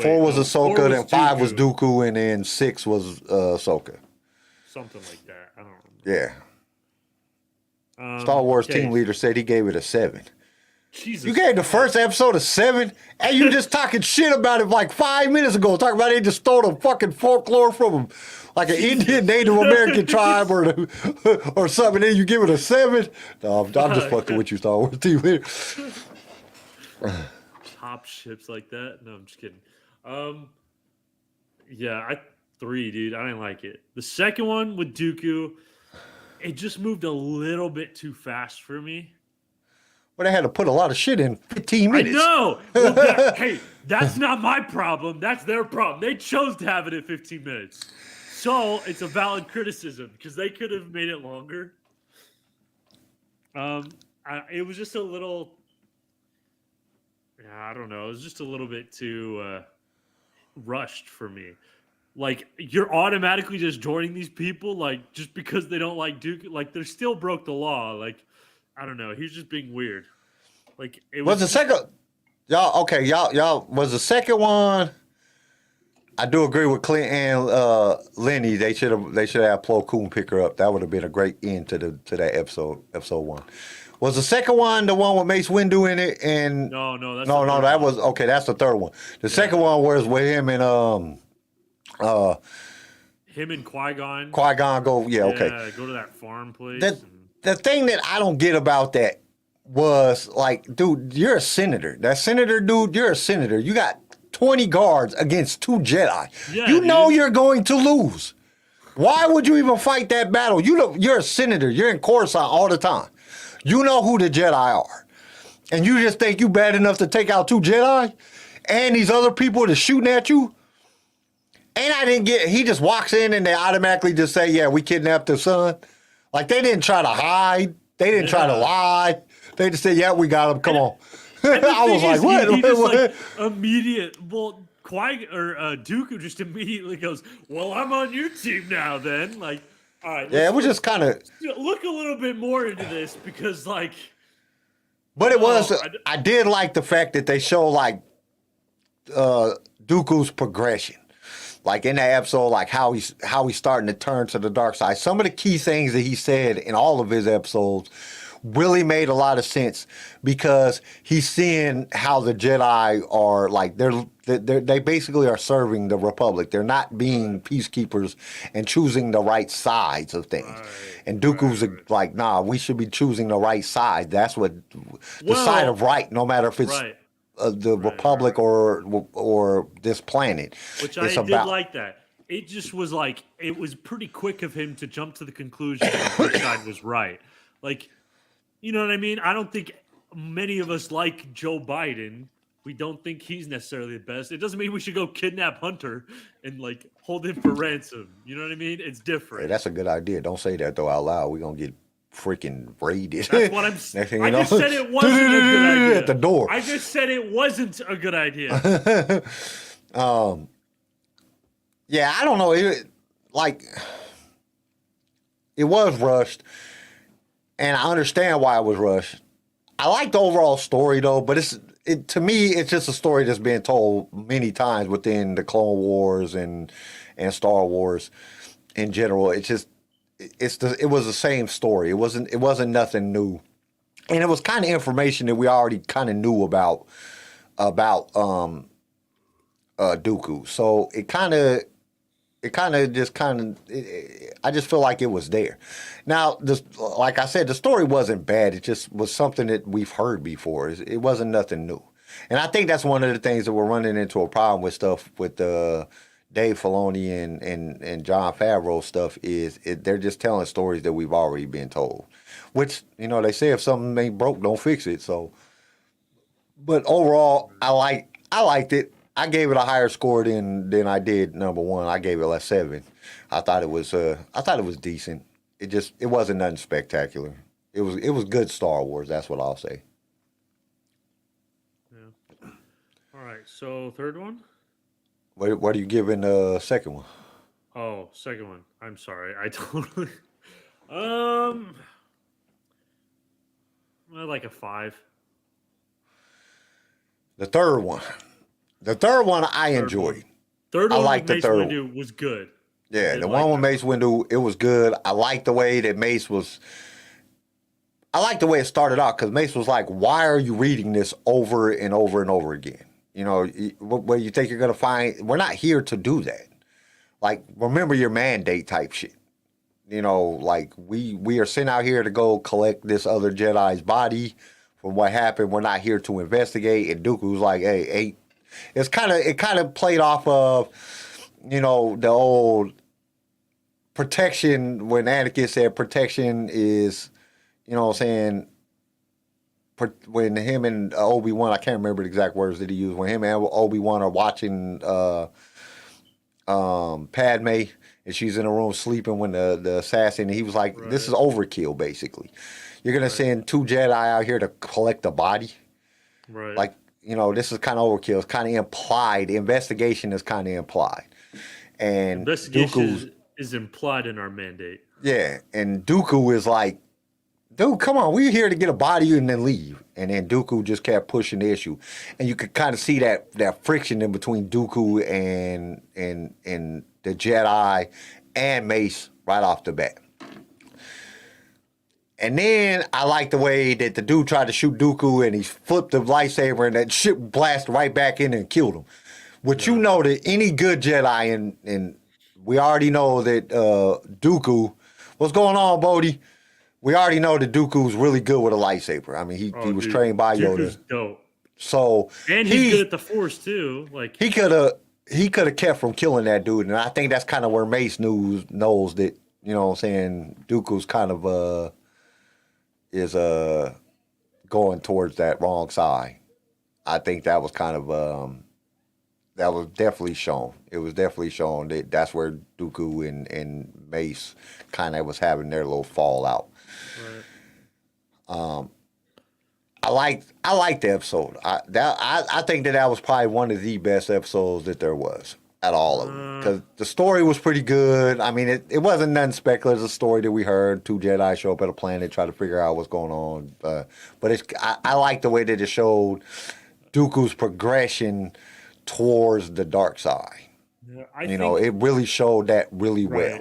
4 was Ahsoka, 4 then 5 was Dooku. Dooku, and then 6 was Ahsoka. Something like that. I don't remember. Yeah. Star Wars team leader said he gave it a 7. Jesus. You gave the first episode a 7, and you just talking shit about it like 5 minutes ago. Talking about they just stole the fucking folklore from like an Indian Native American tribe or something. And then you give it a 7. No, I'm just fucking with you, Star Wars team leader. Top ships like that? No, I'm just kidding. Yeah, 3, dude. I didn't like it. The second one with Dooku, it just moved a little bit too fast for me. But they had to put a lot of shit in 15 minutes. I know. Well, hey, that's not my problem. That's their problem. They chose to have it at 15 minutes. So it's a valid criticism because they could have made it longer. It was just a little. I don't know. It was just a little bit too rushed for me. Like, you're automatically just joining these people, like, just because they don't like Duke. Like, they still broke the law. Like, I don't know. He's just being weird. Like, it was the second. Y'all. Was the second one? I do agree with Clint and Lenny. They should have had Plo Koon pick her up. That would have been a great end to that episode 1. Was the second one the one with Mace Windu in it? And no, that's that was okay. That's the third one. The second one was with him and him and Qui-Gon. Qui-Gon go go to that farm place. The thing that I don't get about that was like, dude, you're a senator. That senator, dude, you're a senator. You got 20 guards against 2 Jedi. Yeah, you know you're going to lose. Why would you even fight that battle? You're a senator. You're in Coruscant all the time. You know who the Jedi are. And you just think you bad enough to take out 2 Jedi? And these other people that's shooting at you? And he just walks in and they automatically just say, yeah, we kidnapped their son. Like, they didn't try to hide. They didn't try to lie. They just said, yeah, we got him. Come on. I was like, what? He just like immediate. Well, Dooku just immediately goes, well, I'm on your team now then. Like, all right. Yeah, it was just kind of. Look a little bit more into this because, like. But it was. I did like the fact that they show, like, Dooku's progression. Like in that episode, like how he's starting to turn to the dark side. Some of the key things that he said in all of his episodes really made a lot of sense because he's seeing how the Jedi are like they basically are serving the Republic. They're not being peacekeepers and choosing the right sides of things. Right, and Dooku's like, nah, we should be choosing the right side. That's what the side of right, no matter if it's the Republic or this planet. Which I did like that. It just was like, it was pretty quick of him to jump to the conclusion that which side was right. Like, you know what I mean? I don't think many of us like Joe Biden. We don't think he's necessarily the best. It doesn't mean we should go kidnap Hunter and like hold him for ransom. You know what I mean? It's different. Hey, that's a good idea. Don't say that though out loud. We're going to get freaking raided. That's what I'm saying. I just said it wasn't a good idea. At the door. I just said it wasn't a good idea. Yeah, I don't know. It was rushed, and I understand why it was rushed. I like the overall story though, but to me, it's just a story that's been told many times within the Clone Wars and Star Wars in general. It was the same story. It wasn't nothing new, and it was kind of information that we already kind of knew about Dooku. So I just feel like it was there. Now, like I said, the story wasn't bad. It just was something that we've heard before. It wasn't nothing new. And I think that's one of the things that we're running into a problem with stuff with Dave Filoni and John Favreau stuff is they're just telling stories that we've already been told. Which, they say if something ain't broke, don't fix it. So, but overall, I liked it. I gave it a higher score than I did number one. I gave it a 7. I thought it was decent. It wasn't nothing spectacular. It was good Star Wars. That's what I'll say. Yeah. All right. So third one. What are you giving the second one? Oh, second one. I'm sorry. I totally. I like a 5. The third one I enjoyed. Third one I liked the Mace third Windu was good. Yeah, the one with Mace Windu, it was good. I liked the way that I liked the way it started out because Mace was like, why are you reading this over and over and over again? Where you think you're going to find, we're not here to do that. Like, remember your mandate type shit. Like we are sent out here to go collect this other Jedi's body from what happened. We're not here to investigate. And Dooku's like, hey, it kind of played off of, the old protection when Anakin said protection is, saying, when him and Obi-Wan, I can't remember the exact words that he used, when him and Obi-Wan are watching Padme and she's in a room sleeping when the assassin, he was like, this is overkill, basically. You're going to send 2 Jedi out here to collect the body? Right. Like, this is kind of overkill. It's kind of implied. The investigation is kind of implied. And investigation is implied in our mandate. Yeah, and Dooku is like, dude, come on, we're here to get a body and then leave. And then Dooku just kept pushing the issue. And you could kind of see that friction in between Dooku and the Jedi and Mace right off the bat. And then I like the way that the dude tried to shoot Dooku and he flipped the lightsaber and that shit blasted right back in and killed him. Which that any good Jedi, and we already know that Dooku, what's going on, Bodhi? We already know that Dooku's really good with a lightsaber. I mean, he was trained by Yoda. Dooku's dope. So and he's good at the Force too. Like he could have kept from killing that dude, and I think that's kind of where Mace knows that, Dooku's kind of is going towards that wrong side. I think that was kind of that was definitely shown. It was definitely shown that that's where Dooku and Mace kind of was having their little fallout. Right. I liked the episode. I think that was probably one of the best episodes that there was at all of them, because the story was pretty good. I mean, it wasn't nothing speculative. It's a story that we heard 2 Jedi show up at a planet, try to figure out what's going on. But I like the way that it showed Dooku's progression towards the dark side. Yeah, it really showed that really well.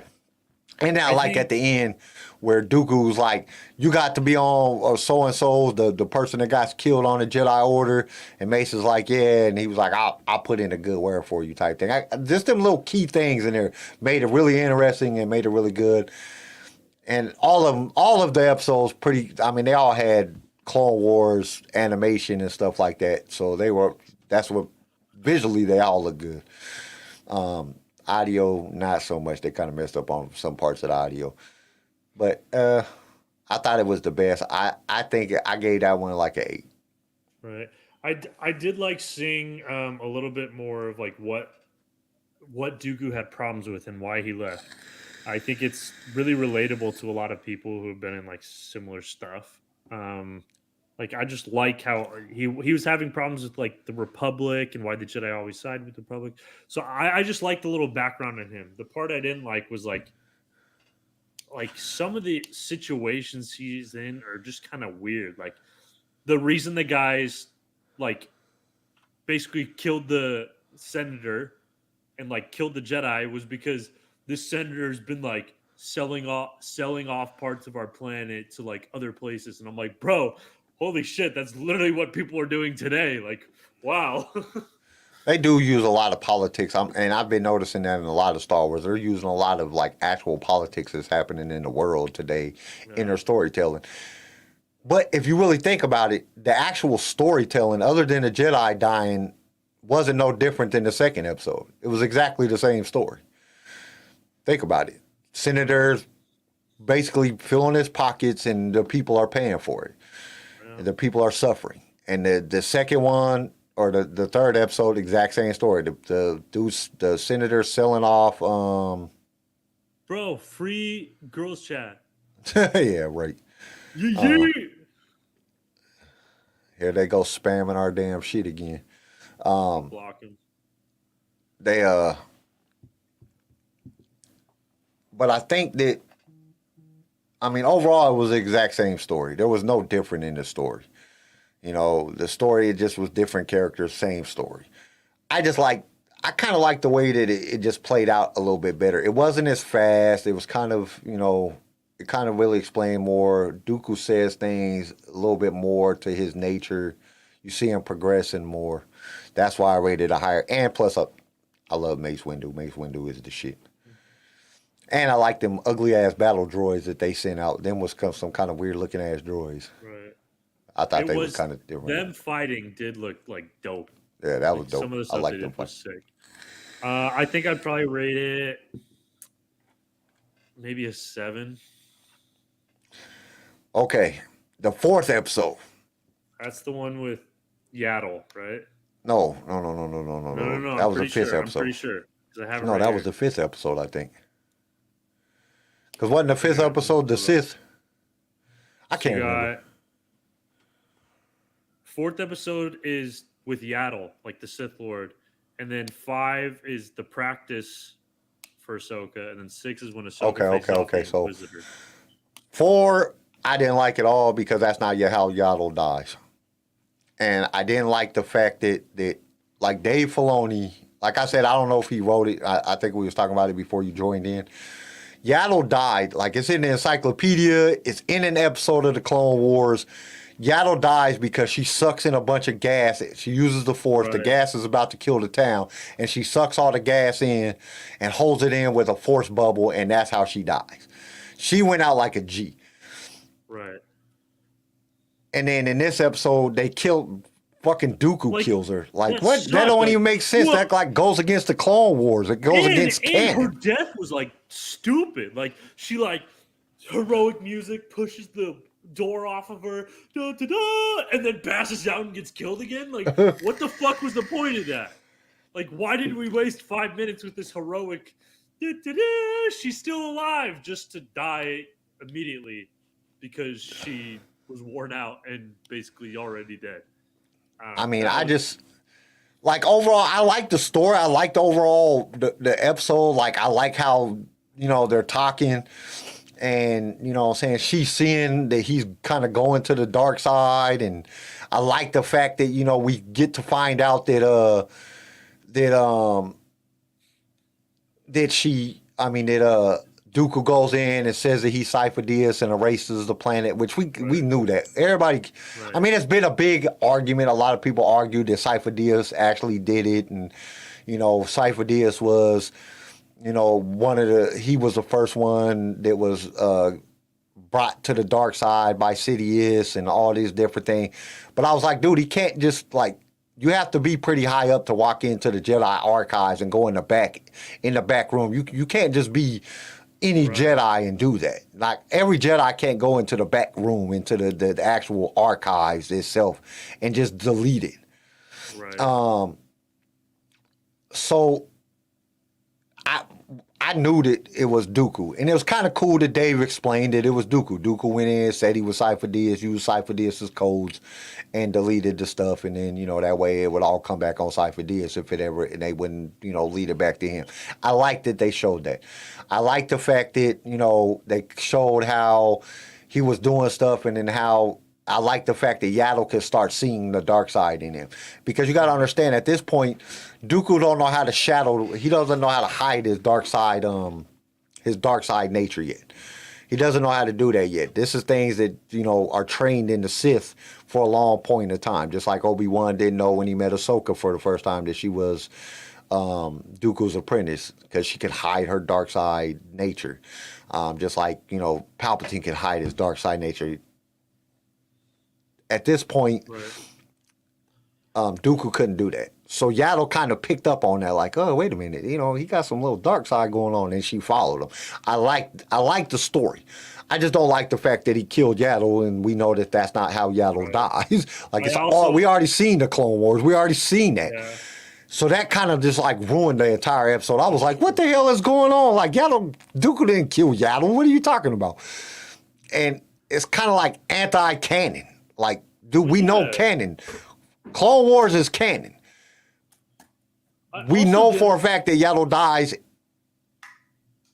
And then I like at the end where Dooku's like, you got to be on so-and-so, the person that got killed on the Jedi Order. And Mace is like, yeah. And he was like, I'll put in a good word for you type thing. Just them little key things in there made it really interesting and made it really good. And all of the episodes they all had Clone Wars animation and stuff like that. So visually they all look good. Audio, not so much. They kind of messed up on some parts of the audio. But I thought it was the best. I think I gave that one like an 8. Right. I did like seeing a little bit more of like what Dooku had problems with and why he left. I think it's really relatable to a lot of people who have been in like similar stuff. Like I just like how he was having problems with like the Republic and why the Jedi always side with the Republic. So I just like the little background in him. The part I didn't like was like some of the situations he's in are just kind of weird. Like the reason the guys like basically killed the senator and like killed the Jedi was because this senator's been like selling off parts of our planet to like other places. And I'm like, bro, holy shit, that's literally what people are doing today. Like, wow. They do use a lot of politics, and I've been noticing that in a lot of Star Wars. They're using a lot of like actual politics that's happening in the world today in their storytelling. But if you really think about it, the actual storytelling, other than the Jedi dying, wasn't no different than the second episode. It was exactly the same story. Think about it. Senators basically filling his pockets, and the people are paying for it. Yeah. The people are suffering. And the second one, or the third episode, exact same story. The senator selling off. Bro, free girls chat. Yeah, right. Yeah. Here they go spamming our damn shit again. Block him. But I think that, I mean, overall, it was the exact same story. There was no different in the story. You know, the story, it just was different characters, same story. I kind of like the way that it just played out a little bit better. It wasn't as fast. It was kind of, you know, it kind of really explained more. Dooku says things a little bit more to his nature. You see him progressing more. That's why I rated it higher. And plus, I love Mace Windu. Mace Windu is the shit. And I like them ugly-ass battle droids that they sent out. Them was some kind of weird-looking-ass droids. Right. I thought they was kind of different. Them fighting did look like dope. Yeah, that was dope. Some of the stuff I like they them did was sick. I think I'd probably rate it maybe a 7. Okay, the fourth episode. That's the one with Yaddle, right? No. No. That was the fifth episode. I'm pretty sure. No, that was the fifth episode, I think. Because wasn't the fifth episode the Sith? I can't remember. Fourth episode is with Yaddle, like the Sith Lord. And then 5 is the practice for Ahsoka. And then 6 is when Ahsoka Okay. So Inquisitor. 4, I didn't like at all because that's not how Yaddle dies. And I didn't like the fact that like Dave Filoni, like I said, I don't know if he wrote it. I think we was talking about it before you joined in. Yaddle died. Like, it's in the encyclopedia. It's in an episode of the Clone Wars. Yaddle dies because she sucks in a bunch of gas. She uses the Force. Right. The gas is about to kill the town. And she sucks all the gas in and holds it in with a Force bubble, and that's how she dies. She went out like a G. Right. And then in this episode, they killed... Fucking Dooku kills her. Like, what? That don't even make sense. Well, that like goes against the Clone Wars. It goes against canon. Her death was like stupid. Like, she like heroic music pushes the door off of her, da, da, da, and then passes out and gets killed again. Like, what the fuck was the point of that? Like, why did we waste 5 minutes with this heroic? Da, da, da, she's still alive, just to die immediately because she was worn out and basically already dead. I mean, I just, like, overall, I like the story. I like the overall, the episode. Like, I like how, you know, they're talking and, you know what I'm saying, she's seeing that he's kind of going to the dark side. And I like the fact that, you know, we get to find out that Dooku goes in and says that he's Cypher Dyas and erases the planet, which we knew that. Everybody, right. I mean, it's been a big argument. A lot of people argue that Cypher Dyas actually did it. And, you know, Cypher Dyas was, you know, he was the first one that was brought to the dark side by Sidious and all these different things. But I was like, dude, he can't just, like, you have to be pretty high up to walk into the Jedi archives and go in the back room. You can't just be any Jedi and do that. Like, every Jedi can't go into the back room, into the actual archives itself and just delete it. Right. So I knew that it was Dooku. And it was kind of cool that Dave explained that it was Dooku. Dooku went in, said he was Cypher Dyas, used Cypher Dyas' codes, and deleted the stuff. And then, you know, that way it would all come back on Cypher Dyas if it ever, and they wouldn't, you know, lead it back to him. I liked that they showed that. I liked the fact that, you know, they showed how he was doing stuff and then how I like the fact that Yaddle can start seeing the dark side in him, because you got to understand at this point, Dooku don't know how to shadow. He doesn't know how to hide his dark side nature yet. He doesn't know how to do that yet. This is things that, are trained in the Sith for a long point of time. Just like Obi-Wan didn't know when he met Ahsoka for the first time that she was Dooku's apprentice, because she could hide her dark side nature. Just like, Palpatine could hide his dark side nature. At this point, right. Dooku couldn't do that. So Yaddle kind of picked up on that, like, oh, wait a minute, he got some little dark side going on, and she followed him. I like the story. I just don't like the fact that he killed Yaddle, and we know that that's not how Yaddle dies. Like, we already seen the Clone Wars. We already seen that. Yeah. So that kind of just like ruined the entire episode. I was like, what the hell is going on? Like, Dooku didn't kill Yaddle. What are you talking about? And it's kind of like anti-canon. Like, dude, we know canon. Clone Wars is canon. We know for a fact that Yaddle dies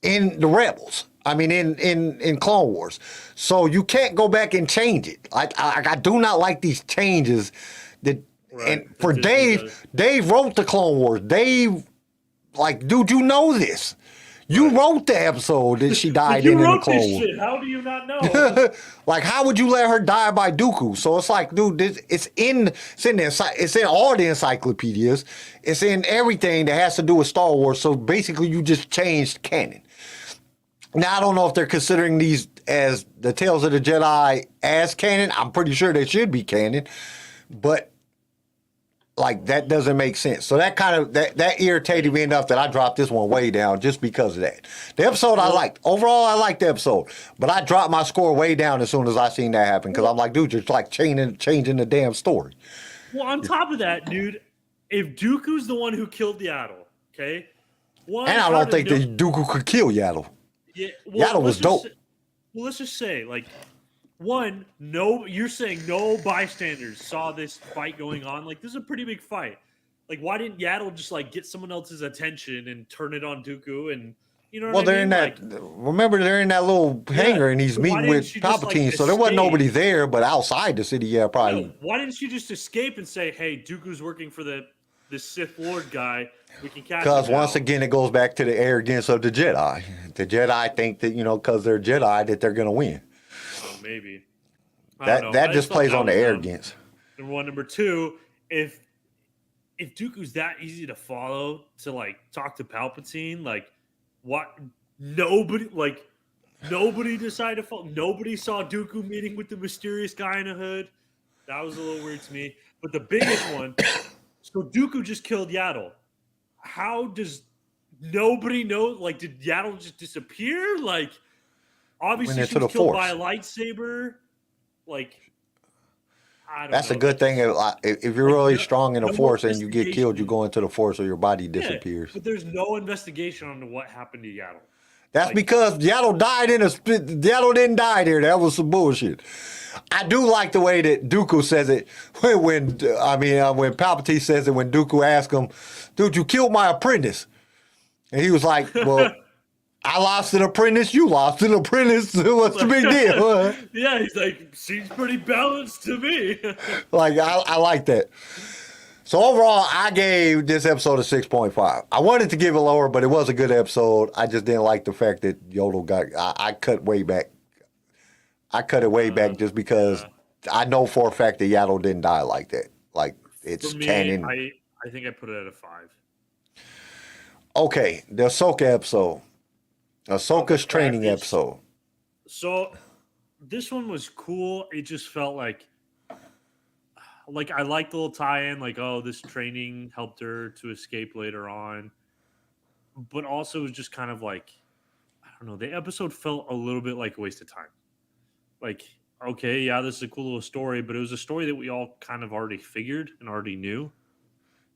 in the Rebels. I mean, in Clone Wars. So you can't go back and change it. Like, I do not like these changes. That, right. And for Dave wrote the Clone Wars. Dave, like, dude, you know this. You wrote the episode that she died in the Clone Wars. Shit. How do you not know? Like, how would you let her die by Dooku? So it's like, dude, it's in all the encyclopedias. It's in everything that has to do with Star Wars. So basically, you just changed canon. Now, I don't know if they're considering these as the Tales of the Jedi as canon. I'm pretty sure they should be canon, but like, that doesn't make sense. So that kind of that irritated me enough that I dropped this one way down just because of that. The episode I liked. Overall, I liked the episode, but I dropped my score way down as soon as I seen that happen, because I'm like, dude, you're like changing the damn story. Well, on top of that, dude, if Dooku's the one who killed Yaddle, okay? And I don't think that Dooku could kill Yaddle. Yeah, well, Yaddle was dope. Let's just say, like, one, you're saying no bystanders saw this fight going on. Like, this is a pretty big fight. Like, why didn't Yaddle just, like, get someone else's attention and turn it on Dooku? And, what I mean? Remember, they're in that little hangar, and he's meeting with Palpatine, so there wasn't nobody there, but outside the city, probably. Yeah, why didn't she just escape and say, hey, Dooku's working for this Sith Lord guy. We can catch him. Because once again, it goes back to the arrogance of the Jedi. The Jedi think that, because they're Jedi, that they're going to win. Maybe. That just plays on the arrogance. Number one. Number two, if Dooku's that easy to follow to, like, talk to Palpatine, like, what? Nobody decided to follow. Nobody saw Dooku meeting with the mysterious guy in a hood. That was a little weird to me. But the biggest one, so Dooku just killed Yaddle. How does nobody know? Like, did Yaddle just disappear? Like, obviously she was killed by a lightsaber. Like, I don't know. That's a good thing. If you're really strong in the Force and you get killed, you go into the Force or your body disappears. But there's no investigation on what happened to Yaddle. That's because Yaddle died Yaddle didn't die there. That was some bullshit. I do like the way that Dooku says it when Palpatine says it, when Dooku asks him, dude, you killed my apprentice. And he was like, well, I lost an apprentice, you lost an apprentice. What's the big deal? Yeah, he's like, seems pretty balanced to me. Like, I like that. So overall, I gave this episode a 6.5. I wanted to give it lower, but it was a good episode. I just didn't like the fact that Yodel I cut way back. I cut it way back just because I know for a fact that Yaddle didn't die like that. Like, it's for me, canon. I think I put it at a 5. Okay, the Ahsoka episode. Ahsoka's training episode. So this one was cool. It just felt like I liked the little tie-in, like, oh, this training helped her to escape later on. But also it was just kind of like, I don't know, the episode felt a little bit like a waste of time. Like, okay, yeah, this is a cool little story, but it was a story that we all kind of already figured and already knew.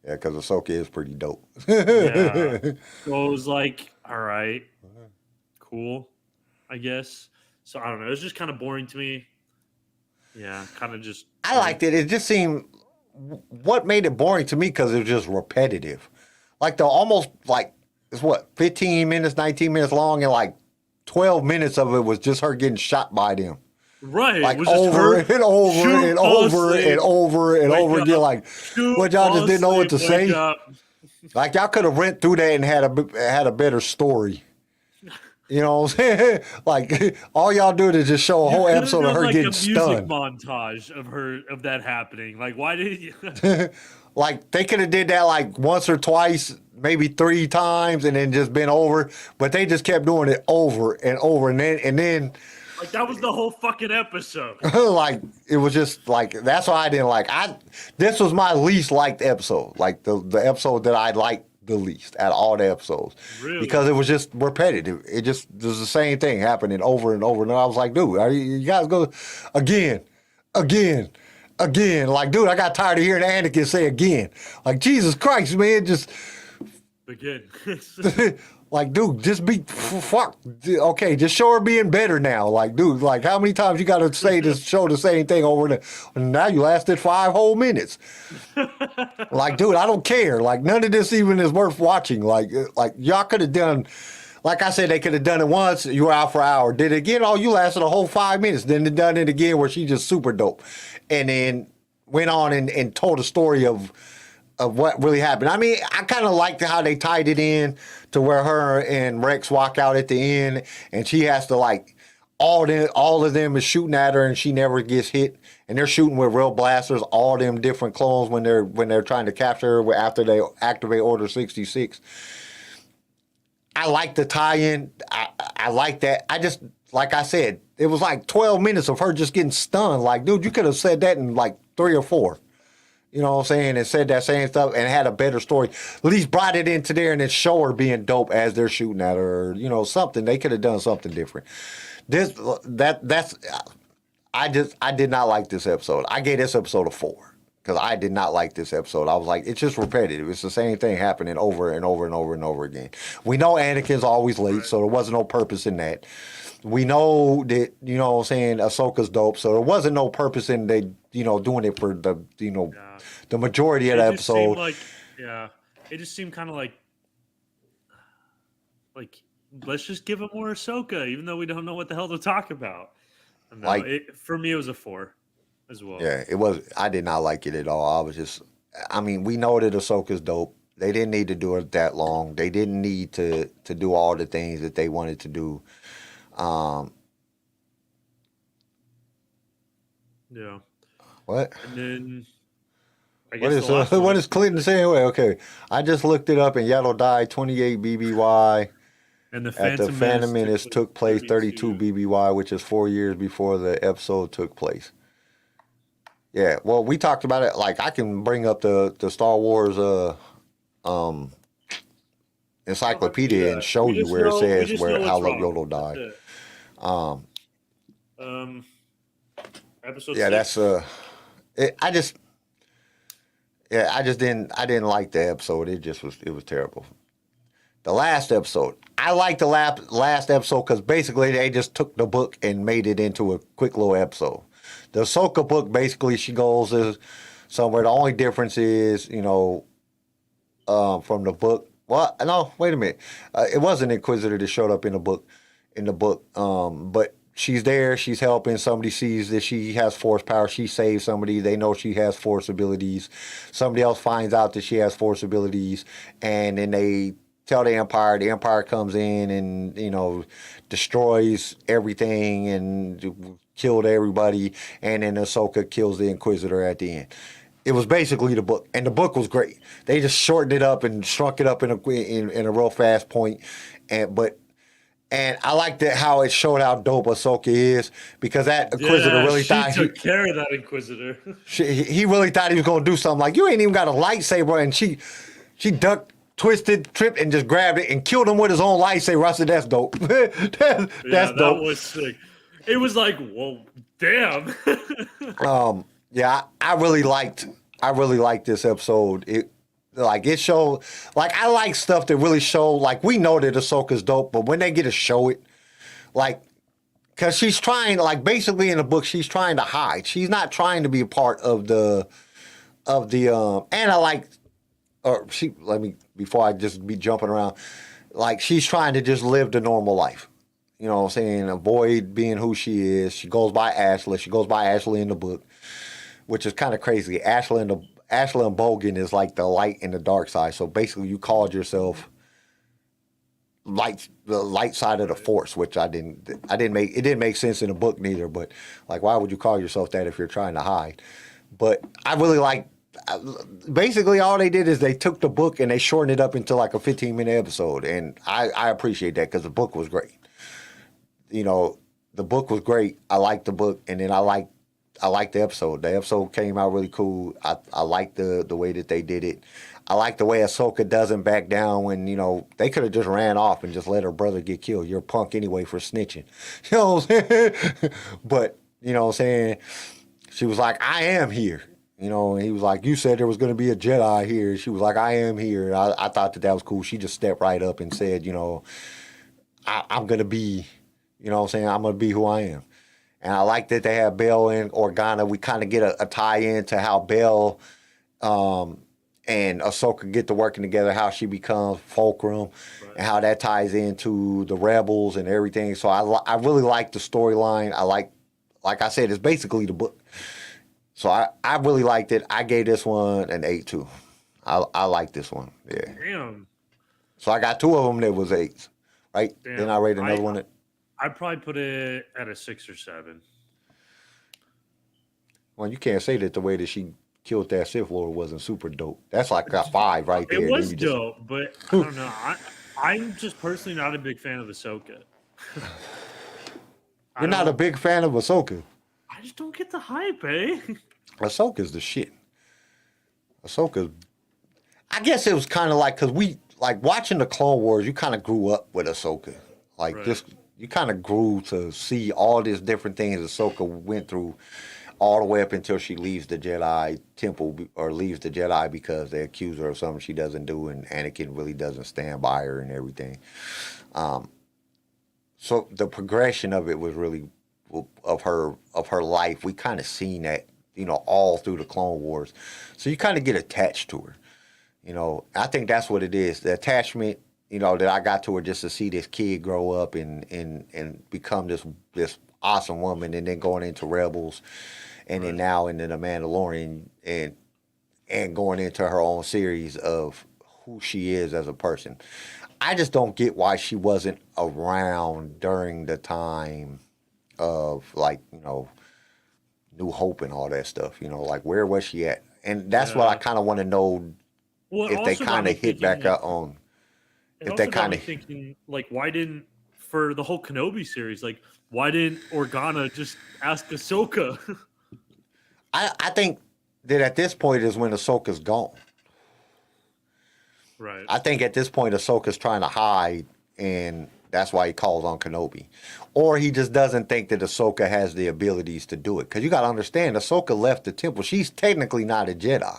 Yeah, because Ahsoka is pretty dope. Yeah. So it was like, all right, cool, I guess. So I don't know. It was just kind of boring to me. Yeah, kind of just. I liked it. It just seemed. What made it boring to me, because it was just repetitive. Like, it's 15 minutes, 19 minutes long, and like 12 minutes of it was just her getting shot by them. Right. Like it was just over her and over shoot, and fall over asleep, and over and wake over again. up, Like, shoot, what y'all fall just didn't know what to asleep, wake say? up. Like, y'all could have went through that and had a better story. You know what I'm saying? Like, all y'all do is just show a whole You could have episode of done her like getting a music stunned. montage of that happening. Like, why did you? Like, they could have did that like once or twice, maybe 3 times, and then just been over. But they just kept doing it over and over, and then Like that was the whole fucking episode. like it was just like that's why I didn't like. This was my least liked episode, like the episode that I liked the least out of all the episodes, Really? because it was just repetitive. It just was the same thing happening over and over, and I was like, dude, you guys go again. Like, dude, I got tired of hearing Anakin say again. Like, Jesus Christ, man, just Again. like, dude, just be fuck. Okay, just show her being better now. Like, dude, like, how many times you got to say this, show the same thing over and now you lasted 5 whole minutes. Like, dude, I don't care. Like, none of this even is worth watching. Like y'all could have done. Like I said, they could have done it once. You were out for an hour. Did it again? Oh, you lasted a whole 5 minutes. Then they done it again where she just super dope, and then went on and told a story of what really happened. I mean, I kind of liked how they tied it in to where her and Rex walk out at the end, and she has to like all of them is shooting at her, and she never gets hit. And they're shooting with real blasters, all them different clones when they're trying to capture her after they activate Order 66. I like the tie-in. I like that. I just, like I said, it was like 12 minutes of her just getting stunned. Like, dude, you could have said that in like 3 or 4. You know what I'm saying? And said that same stuff and had a better story. At least brought it into there and then show her being dope as they're shooting at her. Or, you know, something. They could have done something different. I did not like this episode. I gave this episode a 4. Because I did not like this episode. I was like, it's just repetitive. It's the same thing happening over and over and over and over again. We know Anakin's always late, so there wasn't no purpose in that. We know that, you know what I'm saying, Ahsoka's dope, so there wasn't no purpose in they, you know, doing it for the, you know, the majority of the episode. It just seemed kind of like let's just give him more Ahsoka, even though we don't know what the hell to talk about. No, for me, it was a 4. As well. Yeah, it was. I did not like it at all. I was just. I mean, we know that Ahsoka's dope. They didn't need to do it that long. They didn't need to do all the things that they wanted to do. Yeah. What? And then. What is Clinton saying? Wait, okay. I just looked it up, and Yaddle died 28 BBY. And the Phantom Menace took place 32 BBY, which is 4 years before the episode took place. Yeah, well, we talked about it. Like, I can bring up the Star Wars encyclopedia and show you where it says how Yoda died. Episode. Yeah, 6. that's I didn't like the episode. It was terrible. The last episode, I liked the last episode because basically they just took the book and made it into a quick little episode. The Ahsoka book, basically, she goes somewhere. The only difference is, you know, from the book. Well, no, wait a minute. It was an Inquisitor that showed up in the book. But she's there. She's helping. Somebody sees that she has Force power. She saves somebody. They know she has Force abilities. Somebody else finds out that she has Force abilities, and then they tell the Empire. The Empire comes in and, you know, destroys everything and killed everybody, and then Ahsoka kills the Inquisitor at the end. It was basically the book, and the book was great. They just shortened it up and shrunk it up in a real fast point, and I liked it how it showed how dope Ahsoka is, because that Inquisitor really thought he took care of that Inquisitor. He really thought he was gonna do something like, you ain't even got a lightsaber, and she ducked, twisted, tripped, and just grabbed it and killed him with his own lightsaber. I said, that's dope. That's dope. That was sick. It was like, whoa, damn. Yeah, I really liked this episode. It showed, like, I like stuff that really show, like, we know that Ahsoka's dope, but when they get to show it, like, because she's trying, like, basically in the book, she's trying to hide. She's not trying to be a part of the and I like, before I just be jumping around, like, she's trying to just live the normal life. you know what I'm saying, avoid being who she is. She goes by Ashley. She goes by Ashley in the book, which is kind of crazy. Ashley and Bogan is like the light and the dark side. So basically, you called yourself the light side of the force, which it didn't make sense in the book neither. But like, why would you call yourself that if you're trying to hide? But I really like. Basically, all they did is they took the book and they shortened it up into like a 15-minute episode, and I appreciate that because the book was great. You know, the book was great. I liked the book, and then I liked the episode. The episode came out really cool. I liked the way that they did it. I like the way Ahsoka doesn't back down when, you know, they could have just ran off and just let her brother get killed. You're a punk anyway for snitching. You know what I'm saying? But, you know what I'm saying? She was like, I am here. You know, and he was like, you said there was going to be a Jedi here. She was like, I am here. I thought that was cool. She just stepped right up and said, you know, I'm going to be, you know what I'm saying? I'm going to be who I am. And I like that they have Bail and Organa. We kind of get a tie-in to how Bail and Ahsoka get to working together, how she becomes Fulcrum, right, and how that ties into the Rebels and everything. So I really like the storyline. I like I said, it's basically the book. So I really liked it. I gave this one an 8 too. I like this one. Yeah. Damn. So I got 2 of them that was 8s, right? Damn. Then I rate another one. I'd probably put it at a 6 or 7. Well, you can't say that the way that she killed that Sith Lord wasn't super dope. That's like a 5 right there. It was dope, but I don't know. I'm just personally not a big fan of Ahsoka. You're not a big fan of Ahsoka. I just don't get the hype, eh? Ahsoka's the shit. Ahsoka. I guess it was kind of like, because we, like, watching the Clone Wars, you kind of grew up with Ahsoka. Like, right, just, you kind of grew to see all these different things Ahsoka went through all the way up until she leaves the Jedi temple, or leaves the Jedi because they accuse her of something she doesn't do, and Anakin really doesn't stand by her and everything. So the progression of it was really, of her life. We kind of seen that, you know, all through the Clone Wars. So you kind of get attached to her. You know, I think that's what it is. The attachment, you know, that I got to her just to see this kid grow up and become this awesome woman, and then going into Rebels, and then now into The Mandalorian, and going into her own series of who she is as a person. I just don't get why she wasn't around during the time of, like, you know, New Hope and all that stuff. You know, like, where was she at? And that's what I kind of want to know, if they kind of hit back out on. If they kind of thinking, like, why didn't, for the whole Kenobi series, like, why didn't Organa just ask Ahsoka? I think that at this point is when Ahsoka's gone. Right. I think at this point Ahsoka's trying to hide, and that's why he calls on Kenobi. Or he just doesn't think that Ahsoka has the abilities to do it. Because you got to understand, Ahsoka left the temple. She's technically not a Jedi.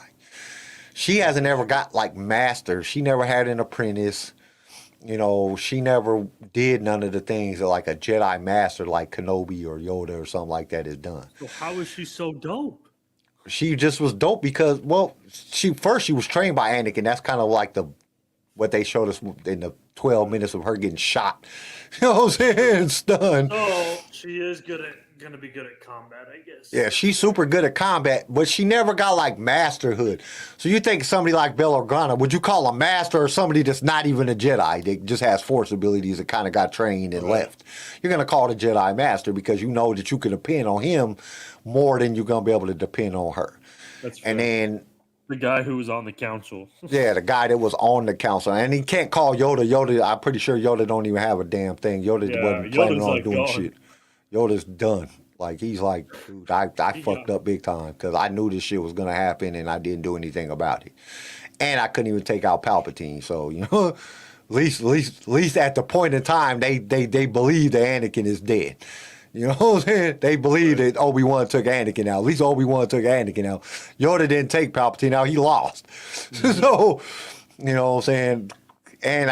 She hasn't ever got, like, master. She never had an apprentice. You know, she never did none of the things that, like, a Jedi master like Kenobi or Yoda or something like that is done. So how is she so dope? She just was dope because, well, she was trained by Anakin. That's kind of like what they showed us in the 12 minutes of her getting shot. You know what I'm saying? Stunned. Oh, she is gonna be good at combat, I guess. Yeah, she's super good at combat, but she never got, like, masterhood. So you think somebody like Bail Organa, would you call a master or somebody that's not even a Jedi, that just has force abilities and kind of got trained and left? You're going to call it a Jedi master because you know that you can depend on him more than you're going to be able to depend on her. That's fair. And then the guy who was on the council. Yeah, the guy that was on the council. And he can't call Yoda. Yoda, I'm pretty sure Yoda don't even have a damn thing. Yoda wasn't planning on like doing gone. shit. Yoda's done. Like, he's like, dude, I fucked up big time because I knew this shit was going to happen and I didn't do anything about it. And I couldn't even take out Palpatine. So, you know, at least at the point in time, they believe that Anakin is dead. You know what I'm saying? They believe that Obi-Wan took Anakin out. At least Obi-Wan took Anakin out. Yoda didn't take Palpatine out. He lost. So, you know what I'm saying? And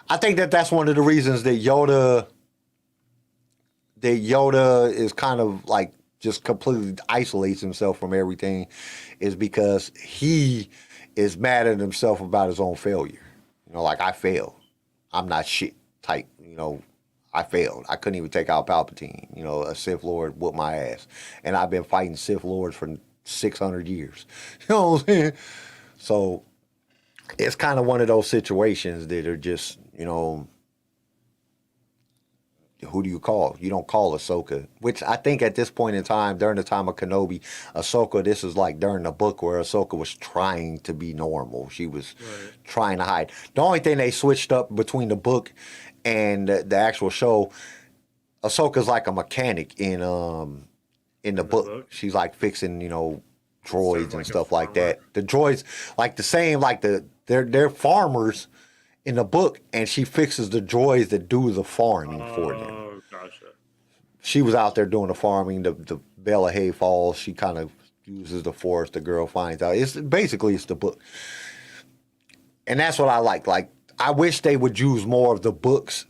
I think that's one of the reasons that Yoda is kind of like just completely isolates himself from everything, is because he is mad at himself about his own failure. You know, like, I failed. I'm not shit type, you know. I failed. I couldn't even take out Palpatine. You know, a Sith Lord whooped my ass. And I've been fighting Sith Lords for 600 years. You know what I'm saying? So it's kind of one of those situations that are just, you know, who do you call? You don't call Ahsoka, which I think at this point in time, during the time of Kenobi, Ahsoka, this is like during the book where Ahsoka was trying to be normal. She was trying to hide. The only thing they switched up between the book and the actual show, Ahsoka's like a mechanic in the book. She's like fixing, you know, droids and stuff like that. The droids, like the same, like they're farmers in the book, and she fixes the droids that do the farming for them. Oh, gotcha. She was out there doing the farming. The Bella Hay falls. She kind of uses the Force. The girl finds out. It's the book, and that's what I like. Like, I wish they would use more of the books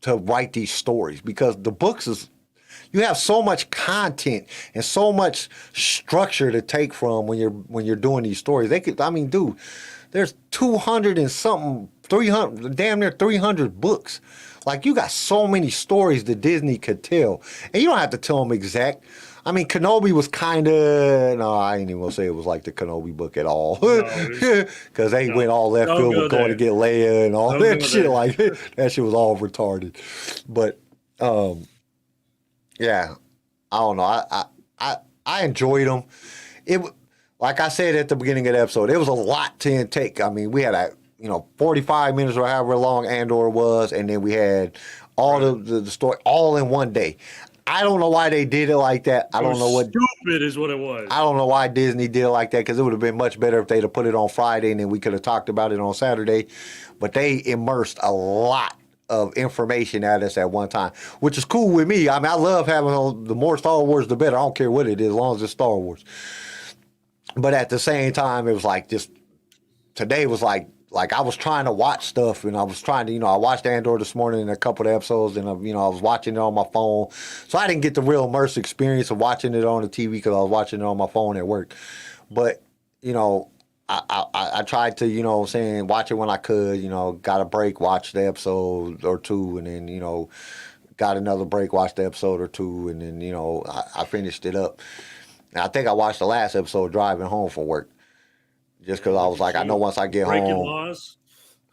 to write these stories, because the books is, you have so much content and so much structure to take from when you're doing these stories. They could, I mean, dude, there's 200 and something, 300, damn near 300 books. Like, you got so many stories that Disney could tell, and you don't have to tell them exact. I mean, Kenobi was kind of, no, I ain't even gonna say it was like the Kenobi book at all, because they went all left field with going to get Leia and all that shit. There. Like, that shit was all retarded. But yeah, I don't know. I enjoyed them. It, like I said at the beginning of the episode, it was a lot to intake. I mean, we had 45 minutes or however long Andor was, and then we had all the story all in one day. I don't know why they did it like that. I don't know what stupid is what it was. I don't know why Disney did it like that, because it would have been much better if they'd have put it on Friday and then we could have talked about it on Saturday. But they immersed a lot of information at us at one time, which is cool with me. I mean, I love having the more Star Wars, the better. I don't care what it is, as long as it's Star Wars. But at the same time, it was like just today was like I was trying to watch stuff, and I was trying to, I watched Andor this morning in a couple of episodes, and I was watching it on my phone, so I didn't get the real immersive experience of watching it on the TV because I was watching it on my phone at work. But I tried to watch it when I could. Got a break, watched the episode or two, and then got another break, watched the episode or two, and then I finished it up. And I think I watched the last episode driving home from work. Just because I was like, I know once I get breaking home. Laws?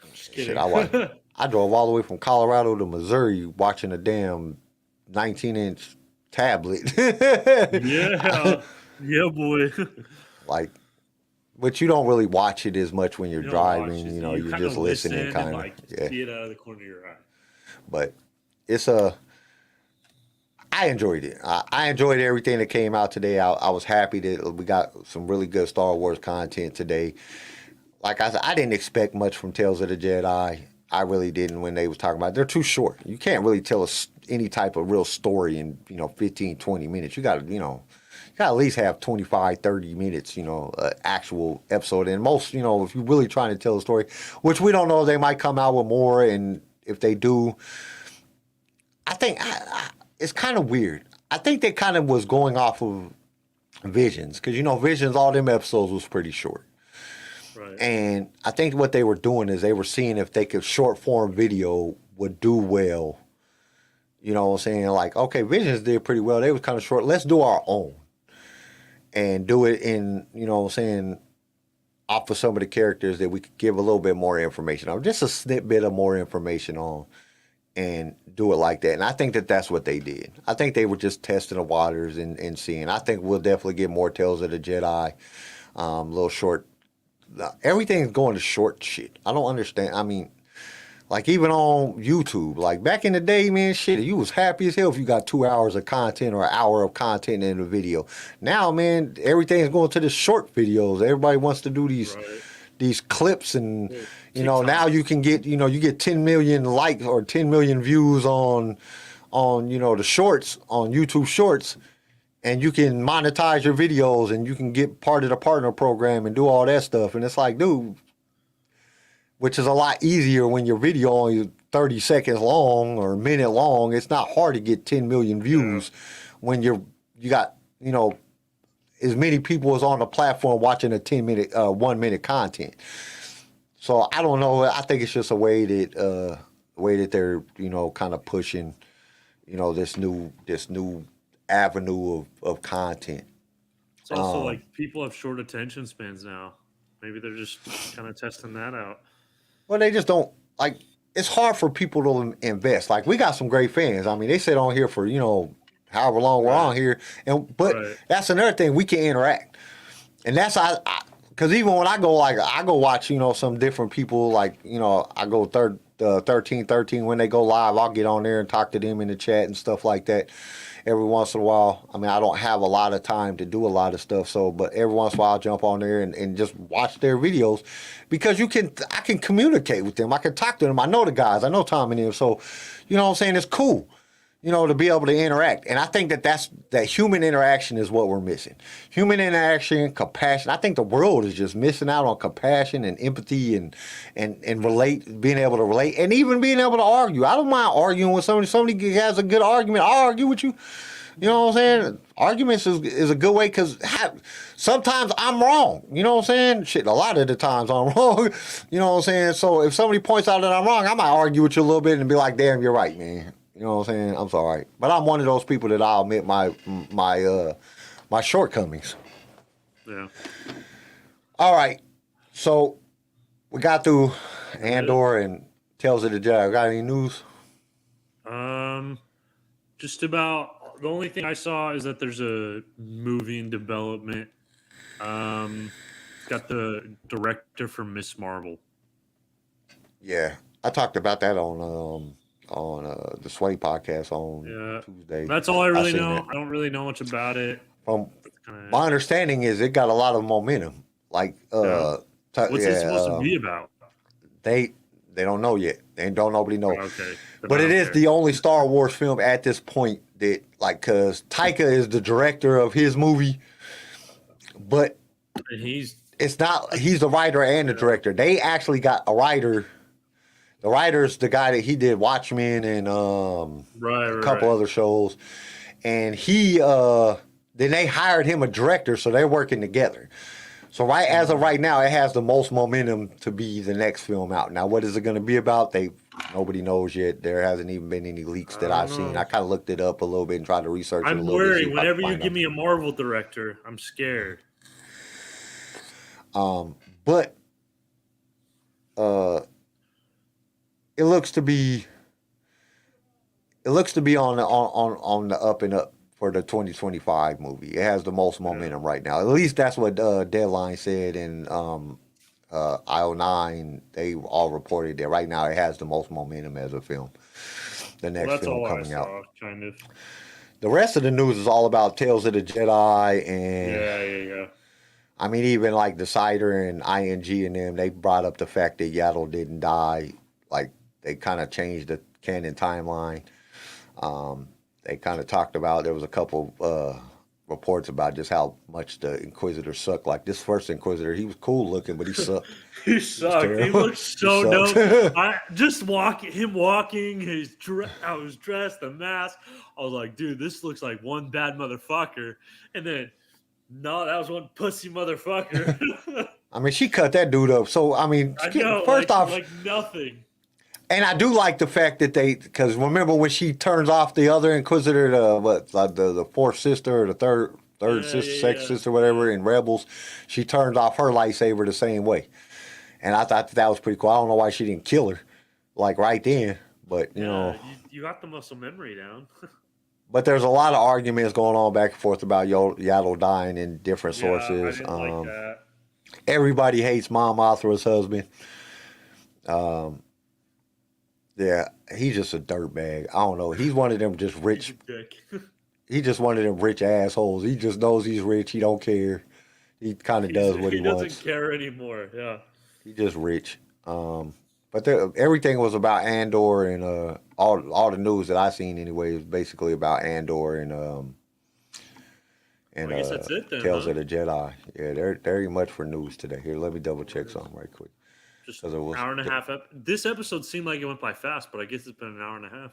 I'm just kidding. Shit, I drove all the way from Colorado to Missouri watching a damn 19-inch tablet. Yeah. Yeah, boy. Like, but you don't really watch it as much when you're driving. You're just listening, kind of. See it out of the corner of your eye. But it's I enjoyed it. I enjoyed everything that came out today. I was happy that we got some really good Star Wars content today. Like I said, I didn't expect much from Tales of the Jedi. I really didn't when they was talking about it. They're too short. You can't really tell any type of real story in 15, 20 minutes. You got to at least have 25, 30 minutes, actual episode. And most, if you're really trying to tell a story, which we don't know, they might come out with more. And if they do, I think it's kind of weird. I think they kind of was going off of Visions, because Visions, all them episodes was pretty short. Right. And I think what they were doing is they were seeing if they could short form video would do well. You know what I'm saying? Like, okay, Visions did pretty well. They was kind of short. Let's do our own. And do it in, off of some of the characters that we could give a little bit more information on. Just a snippet of more information on. And do it like that. And I think that that's what they did. I think they were just testing the waters and seeing. I think we'll definitely get more Tales of the Jedi. Little short. Everything's going to short shit. I don't understand. I mean, like even on YouTube, like back in the day, man, shit, you was happy as hell if you got 2 hours of content or an hour of content in a video. Now, man, everything's going to the short videos. Everybody wants to do these clips, and now you can get you get 10 million likes or 10 million views on the shorts on YouTube Shorts, and you can monetize your videos, and you can get part of the partner program and do all that stuff. And it's like, dude, which is a lot easier when your video only 30 seconds long or a minute long. It's not hard to get 10 million views when you got as many people as on the platform watching a 10-minute, 1 minute content. So I don't know. I think it's just a way that the way that they're, kind of pushing, this new avenue of content. It's also like people have short attention spans now. Maybe they're just kind of testing that out. Well, they just don't like. It's hard for people to invest. Like we got some great fans. I mean, they sit on here for however long we're on here, but that's another thing, we can interact, and that's because even when I go watch some different people, like I go 1313 when they go live, I'll get on there and talk to them in the chat and stuff like that. Every once in a while, I mean, I don't have a lot of time to do a lot of stuff, but every once in a while I'll jump on there and just watch their videos, because I can communicate with them. I can talk to them. I know the guys. I know Tom and them. So, what I'm saying? It's cool, to be able to interact. And I think that human interaction is what we're missing. Human interaction, compassion. I think the world is just missing out on compassion and empathy and being able to relate, and even being able to argue. I don't mind arguing with somebody. Somebody has a good argument, I'll argue with you. You know what I'm saying? Arguments is a good way, because sometimes I'm wrong. You know what I'm saying? Shit, a lot of the times I'm wrong. You know what I'm saying? So if somebody points out that I'm wrong, I might argue with you a little bit and be like, damn, you're right, man. You know what I'm saying? I'm sorry. But I'm one of those people that I'll admit my shortcomings. Yeah. All right. So we got through Andor and Tales of the Jedi. Got any news? Just about the only thing I saw is that there's a movie in development. Got the director for Miss Marvel. Yeah, I talked about that on the Sway podcast on Tuesday. That's all I really know. I don't really know much about it. My understanding is it got a lot of momentum. Like, what's it supposed to be about? They don't know yet. Nobody knows. Okay, but it is the only Star Wars film at this point that, like, because Taika is the director of his movie, but he's the writer and the director. They actually got a writer. The writer's the guy that he did Watchmen and a couple other shows, and then they hired him a director, so they're working together. So as of right now, it has the most momentum to be the next film out. Now, what is it going to be about? Nobody knows yet. There hasn't even been any leaks that I've seen. I kind of looked it up a little bit and tried to research it a little bit. I'm worried. Whenever you give me a Marvel director, I'm scared. But it looks to be on the up and up for the 2025 movie. It has the most momentum right now. At least that's what Deadline said, and IO9, they all reported that right now it has the most momentum as a film. The next film coming out. Kind of. The rest of the news is all about Tales of the Jedi and yeah. I mean, even like Decider and ING and them, they brought up the fact that Yaddle didn't die. Like, they kind of changed the canon timeline. They kind of talked about, there was a couple reports about just how much the Inquisitor sucked. Like, this first Inquisitor, he was cool looking, but he sucked. He sucked. He looked so dope. Him walking, how he was dressed, the mask. I was like, dude, this looks like one bad motherfucker. And then, no, that was one pussy motherfucker. I mean, she cut that dude up. So, I mean, first off, like nothing. And I do like the fact that because remember when she turns off the other Inquisitor, the fourth sister or the third sister, second sister, whatever, in Rebels, she turns off her lightsaber the same way. And I thought that was pretty cool. I don't know why she didn't kill her, like right then, but you know. You got the muscle memory down. But there's a lot of arguments going on back and forth about Yaddle dying in different sources. I didn't like that. Everybody hates Mon Mothma's husband. Yeah, he's just a dirtbag. I don't know. He's one of them just rich. He's just one of them rich assholes. He just knows he's rich. He don't care. He kind of does what he wants. He doesn't care anymore. Yeah. He's just rich. But everything was about Andor, and all the news that I seen anyway is basically about Andor and I guess that's it then, Tales of the Jedi. Yeah, they're very much for news today. Here, let me double check something right quick. Just an hour and a half. This episode seemed like it went by fast, but I guess it's been an hour and a half.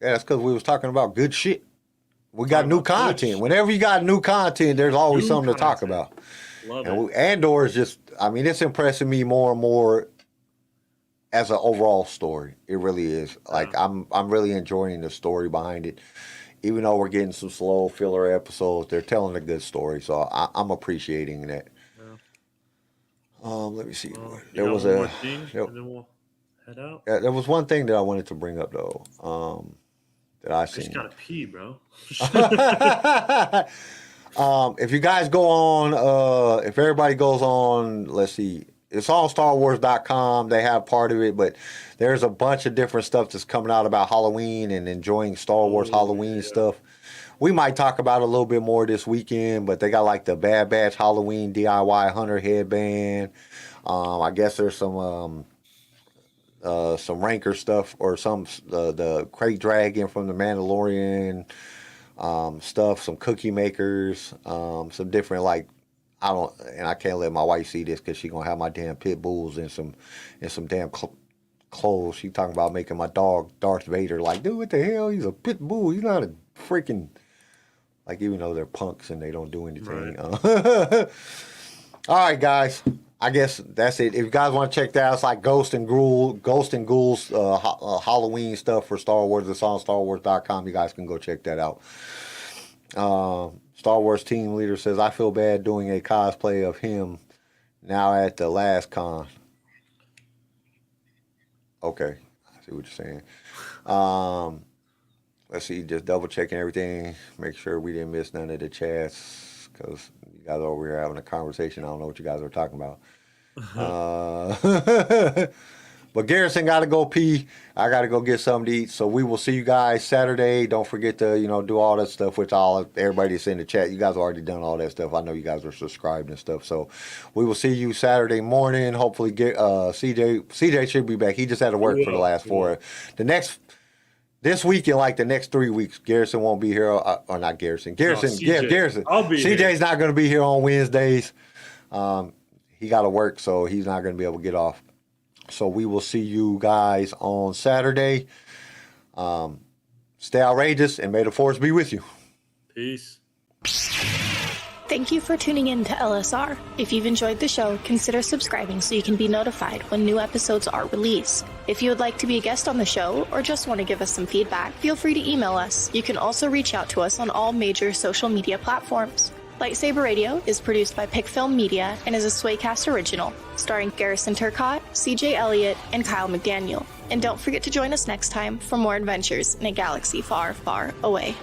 Yeah, that's because we was talking about good shit. We got new content. Whenever you got new content, there's always something to talk about. Love it. Andor is just, I mean, it's impressing me more and more as an overall story. It really is. Like I'm really enjoying the story behind it. Even though we're getting some slow filler episodes, they're telling a good story, so I'm appreciating that. Let me see. There was one more thing, and then we'll head out. There was one thing that I wanted to bring up though. That I seen. Just gotta pee, bro. If you guys go on, if everybody goes on, let's see, it's on StarWars.com. They have part of it, but there's a bunch of different stuff that's coming out about Halloween and enjoying Star Wars Halloween stuff. We might talk about it a little bit more this weekend, but they got like the Bad Batch Halloween DIY Hunter headband. I guess there's some Ranker stuff or some the Crate Dragon from the Mandalorian stuff, some cookie makers, some different like I can't let my wife see this because she's gonna have my damn pit bulls and some damn clothes. She talking about making my dog Darth Vader. Like, dude, what the hell? He's a pit bull. He's not a freaking like, even though they're punks and they don't do anything. Right. All right, guys. I guess that's it. If you guys want to check that out, it's like Ghost and Ghouls Halloween stuff for Star Wars. It's on StarWars.com. You guys can go check that out. Star Wars team leader says, I feel bad doing a cosplay of him now at the last con. Okay. I see what you're saying. Let's see, just double checking everything. Make sure we didn't miss none of the chats because you guys are over here having a conversation. I don't know what you guys are talking about. But Garrison got to go pee. I got to go get something to eat. So we will see you guys Saturday. Don't forget to, do all that stuff with everybody that's in the chat. You guys have already done all that stuff. I know you guys are subscribed and stuff. So we will see you Saturday morning. Hopefully get CJ should be back. He just had to work for the last 4. This week and like the next 3 weeks, Garrison won't be here. Or not Garrison. Garrison. CJ. Garrison. I'll be CJ's here. not going to be here on Wednesdays. He got to work, so he's not going to be able to get off. So we will see you guys on Saturday. Stay outrageous and may the force be with you. Peace. Thank you for tuning in to LSR. If you've enjoyed the show, consider subscribing so you can be notified when new episodes are released. If you would like to be a guest on the show or just want to give us some feedback, feel free to email us. You can also reach out to us on all major social media platforms. Lightsaber Radio is produced by Pickfilm Media and is a Swaycast original, starring Garrison Turcotte, CJ Elliott, and Kyle McDaniel. And don't forget to join us next time for more adventures in a galaxy far, far away.